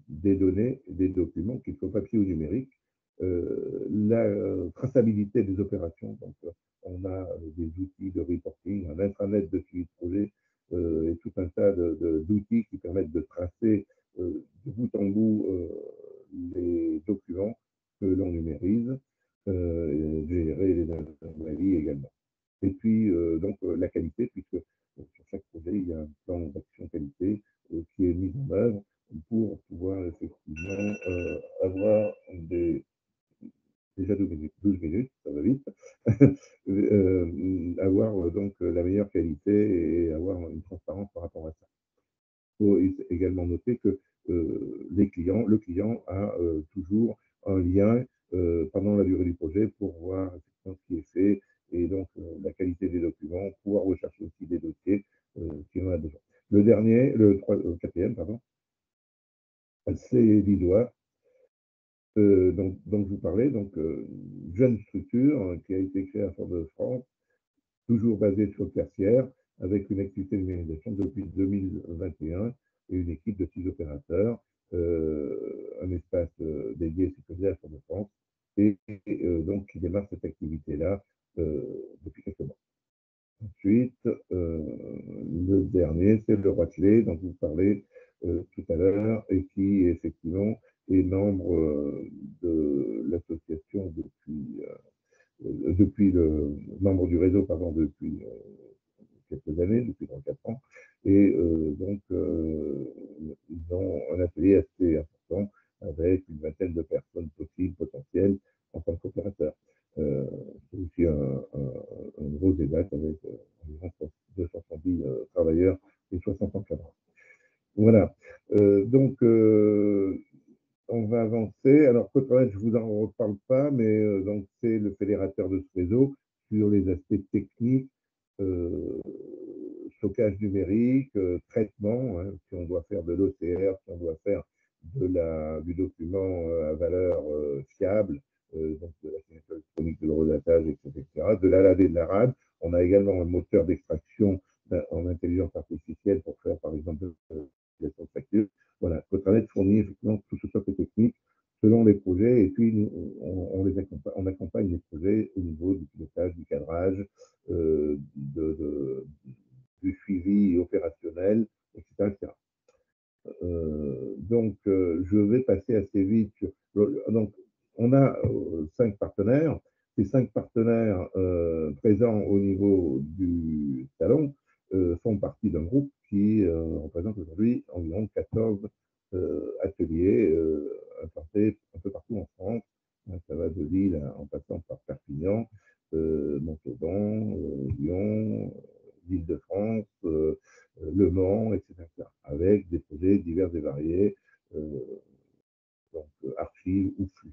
des données et des documents, qu'ils soient papier ou numérique, la traçabilité des opérations. Donc, on a des outils de reporting, un intranet de suivi de projet et tout un tas d'outils qui permettent de tracer de bout en bout les documents que l'on numérise, gérer les anomalies également. Et puis, donc, la qualité, puisque sur chaque projet, il y a un plan d'action qualité qui est mis en œuvre pour pouvoir effectivement avoir déjà 12 minutes, ça va vite, avoir donc la meilleure qualité et avoir une transparence par rapport à ça. Il faut également noter que le client a toujours un lien pendant la durée du projet pour voir ce qui est fait et donc la qualité des documents, pouvoir rechercher aussi des dossiers si on a besoin. Le quatrième, pardon, c'est l'IDOA, dont je vous parlais, donc jeune structure qui a été créée à Fort-de-France, toujours basée sur le tertiaire, avec une activité de numérisation depuis 2021 et une équipe de 6 opérateurs, un espace dédié sécurisé à Fort-de-France, et donc qui démarre cette activité-là depuis quelques mois. Ensuite, le dernier, c'est le Roitelet, dont vous parlez tout à l'heure, et qui effectivement est membre de l'association depuis membre du réseau, pardon, depuis quelques années, depuis 34 ans, et donc ils ont un atelier assez important avec une vingtaine de personnes possibles, potentielles, en tant qu'opérateurs. C'est aussi un gros débat avec environ 270 travailleurs et 60 encadrants. Voilà. Donc, on va avancer. Alors, Cotranet, je ne vous en reparle pas, mais donc c'est le fédérateur de ce réseau sur les aspects techniques, stockage numérique, traitement, hein, si on doit faire de l'OCR, si on doit faire du document à valeur fiable, donc de la signature électronique, de l'horodatage, etc., de la LAD et de la RAD. On a également un moteur d'extraction en intelligence artificielle pour faire, par exemple, de facture. Voilà, Cotranet fournit effectivement tout ce socle technique selon les projets, et puis nous, on accompagne les projets au niveau du pilotage, du cadrage, du suivi opérationnel, etc., etc. Je vais passer assez vite. Donc, on a 5 partenaires. Ces 5 partenaires présents au niveau du salon font partie d'un groupe qui représente aujourd'hui environ 14 ateliers implantés un peu partout en France. Ça va de Lille en passant par Perpignan, Montauban, Lyon, l'Île-de-France, Le Mans, etc., avec des projets divers et variés, archives ou flux.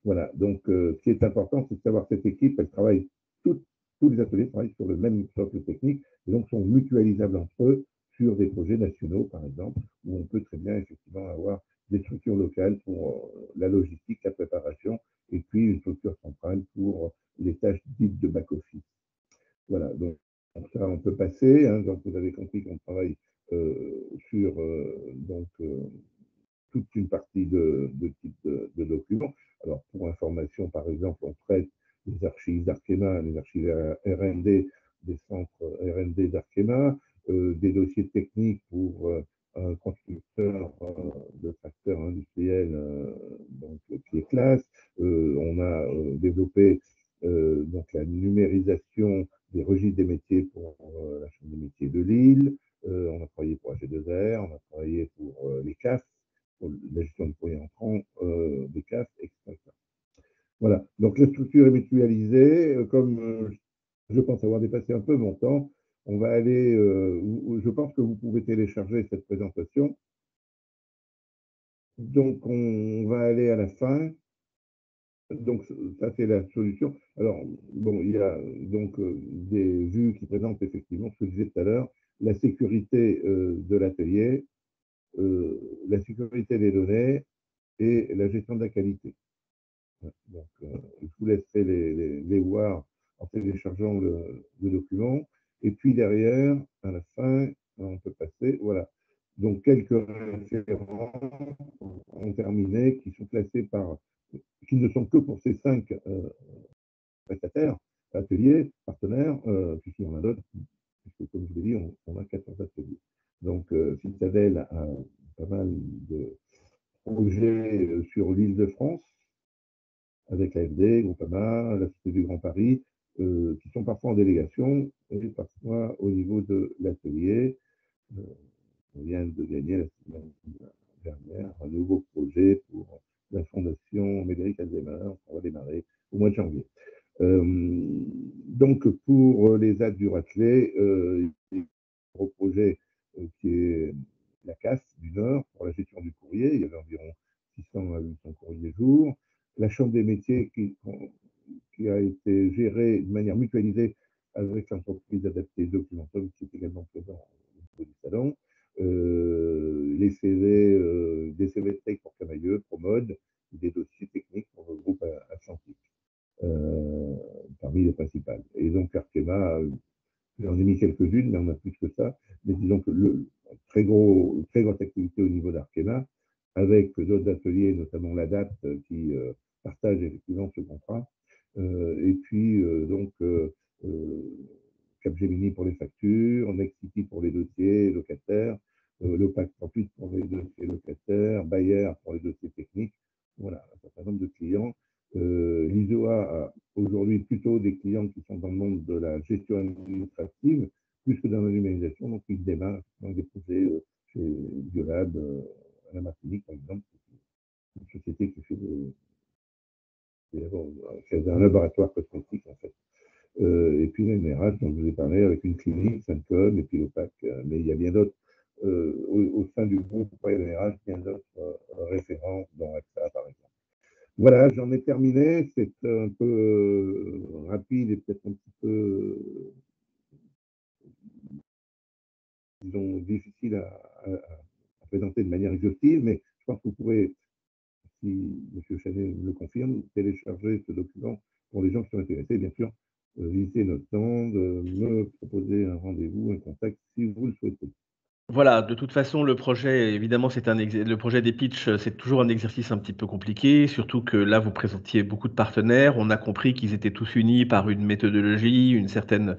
Voilà, donc ce qui est important, c'est de savoir cette équipe, elle travaille, tous les ateliers travaillent sur le même socle technique, et donc sont mutualisables entre eux sur des projets nationaux, par exemple, où on peut très bien effectivement avoir des structures locales pour la logistique, la préparation, et puis une structure centrale pour les tâches dites de back-office. Voilà, donc ça, on peut passer. Hein, donc, vous avez compris qu'on travaille sur toute une partie de type de documents. Alors, pour information, par exemple, on traite les archives d'Arkema, les archives R&D, des centres R&D d'Arkema, des dossiers techniques pour un constructeur de tracteurs industriels qui est classe. On a développé donc la numérisation des registres des métiers pour la Chambre des métiers de Lille. On a travaillé pour AG2R, on a travaillé pour les CAF, pour la gestion du courrier entrant, des CAF, etc. Voilà, donc la structure est mutualisée. Comme je pense avoir dépassé un peu mon temps, on va aller, je pense que vous pouvez télécharger cette présentation. Donc on va aller à la fin. Donc ça c'est la solution. Alors bon, il y a donc des vues qui présentent effectivement ce que je disais tout à l'heure, la sécurité de l'atelier, la sécurité des données et la gestion de la qualité. Donc je vous laisserai les voir en téléchargeant le document. Et puis derrière, à la fin, on peut passer, voilà. Donc quelques référents ont terminé, qui sont classés par, qui ne sont que pour ces 5 prestataires, ateliers, partenaires, puisqu'il y en a d'autres, puisque comme je l'ai dit, on a 14 ateliers. Donc Citadel a pas mal de projets sur l'île de France, avec l'AFD, Groupama, la Société du Grand Paris, qui sont parfois en délégation et parfois au niveau de l'atelier. On vient de gagner la semaine dernière un nouveau projet pour la Fondation Médéric Alzheimer. On va démarrer au mois de janvier. Donc, pour les aides du Raclay, il y a un gros projet qui est la CAF du Nord pour la gestion du courrier. Il y avait environ 600 à 800 courriers jour. La Chambre des métiers qui a été gérée de manière mutualisée avec l'entreprise adaptée Documentum, qui est également présent au niveau du salon. Les CV, des CV Tech pour Camailleux, Promode, des dossiers techniques pour le groupe Atlantique, parmi les principales. Et donc Arkema, j'en ai mis quelques-unes, mais on a plus que ça. Mais disons que très grosse activité au niveau d'Arkema, avec d'autres ateliers, notamment l'ADAT, qui partagent effectivement ce contrat. Et puis, Capgemini pour les factures, Nexity pour les dossiers locataires, l'OPAC 38 pour les dossiers locataires, Bayer pour les dossiers techniques. Voilà, un certain nombre de clients. L'ISOA a aujourd'hui plutôt des clients qui sont dans le monde de la gestion administrative, plus que dans la numérisation. Donc, ils démarrent dans des projets chez Biolab, à la Martinique, par exemple, une société qui fait un laboratoire cosmétique, en fait. Et puis l'NRH, dont je vous ai parlé, avec une clinique, Syncom, et puis l'OPAC. Mais il y a bien d'autres, au sein du groupe NRH, bien d'autres référents dans AXA, par exemple. Voilà, j'en ai terminé. C'est un peu rapide et peut-être un petit peu, disons, difficile à présenter de manière exhaustive, mais je pense que vous pourrez, si M. Chanet me le confirme, télécharger ce document pour les gens qui sont intéressés. Bien sûr, visiter notre stand, me proposer un rendez-vous, un contact, si vous le souhaitez. Voilà, de toute façon, le projet, évidemment, le projet des pitchs, c'est toujours un exercice un petit peu compliqué, surtout que là, vous présentiez beaucoup de partenaires. On a compris qu'ils étaient tous unis par une méthodologie, une certaine,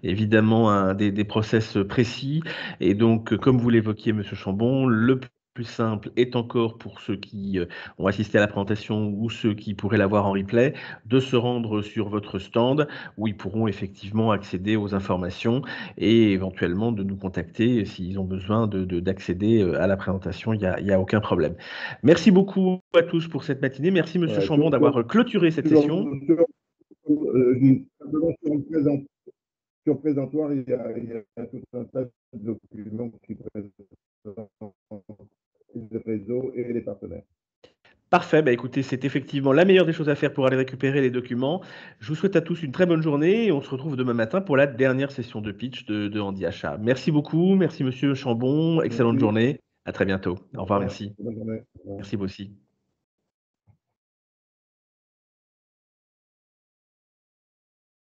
évidemment, des process précis. Et donc, comme vous l'évoquiez, Monsieur Chambon, le plus simple est encore pour ceux qui ont assisté à la présentation ou ceux qui pourraient la voir en replay, de se rendre sur votre stand où ils pourront effectivement accéder aux informations et éventuellement de nous contacter s'ils ont besoin d'accéder à la présentation. Il y a aucun problème. Merci beaucoup à tous pour cette matinée. Merci Monsieur Chambon d'avoir clôturé cette session. Simplement sur le présentoir, il y a tout un tas de documents qui présentent les réseaux et les partenaires. Parfait, bah écoutez, c'est effectivement la meilleure des choses à faire pour aller récupérer les documents. Je vous souhaite à tous une très bonne journée et on se retrouve demain matin pour la dernière session de pitch de Handy Achat. Merci beaucoup, merci Monsieur Chambon, excellente journée, à très bientôt. Au revoir, merci. Bonne journée. Merci vous aussi.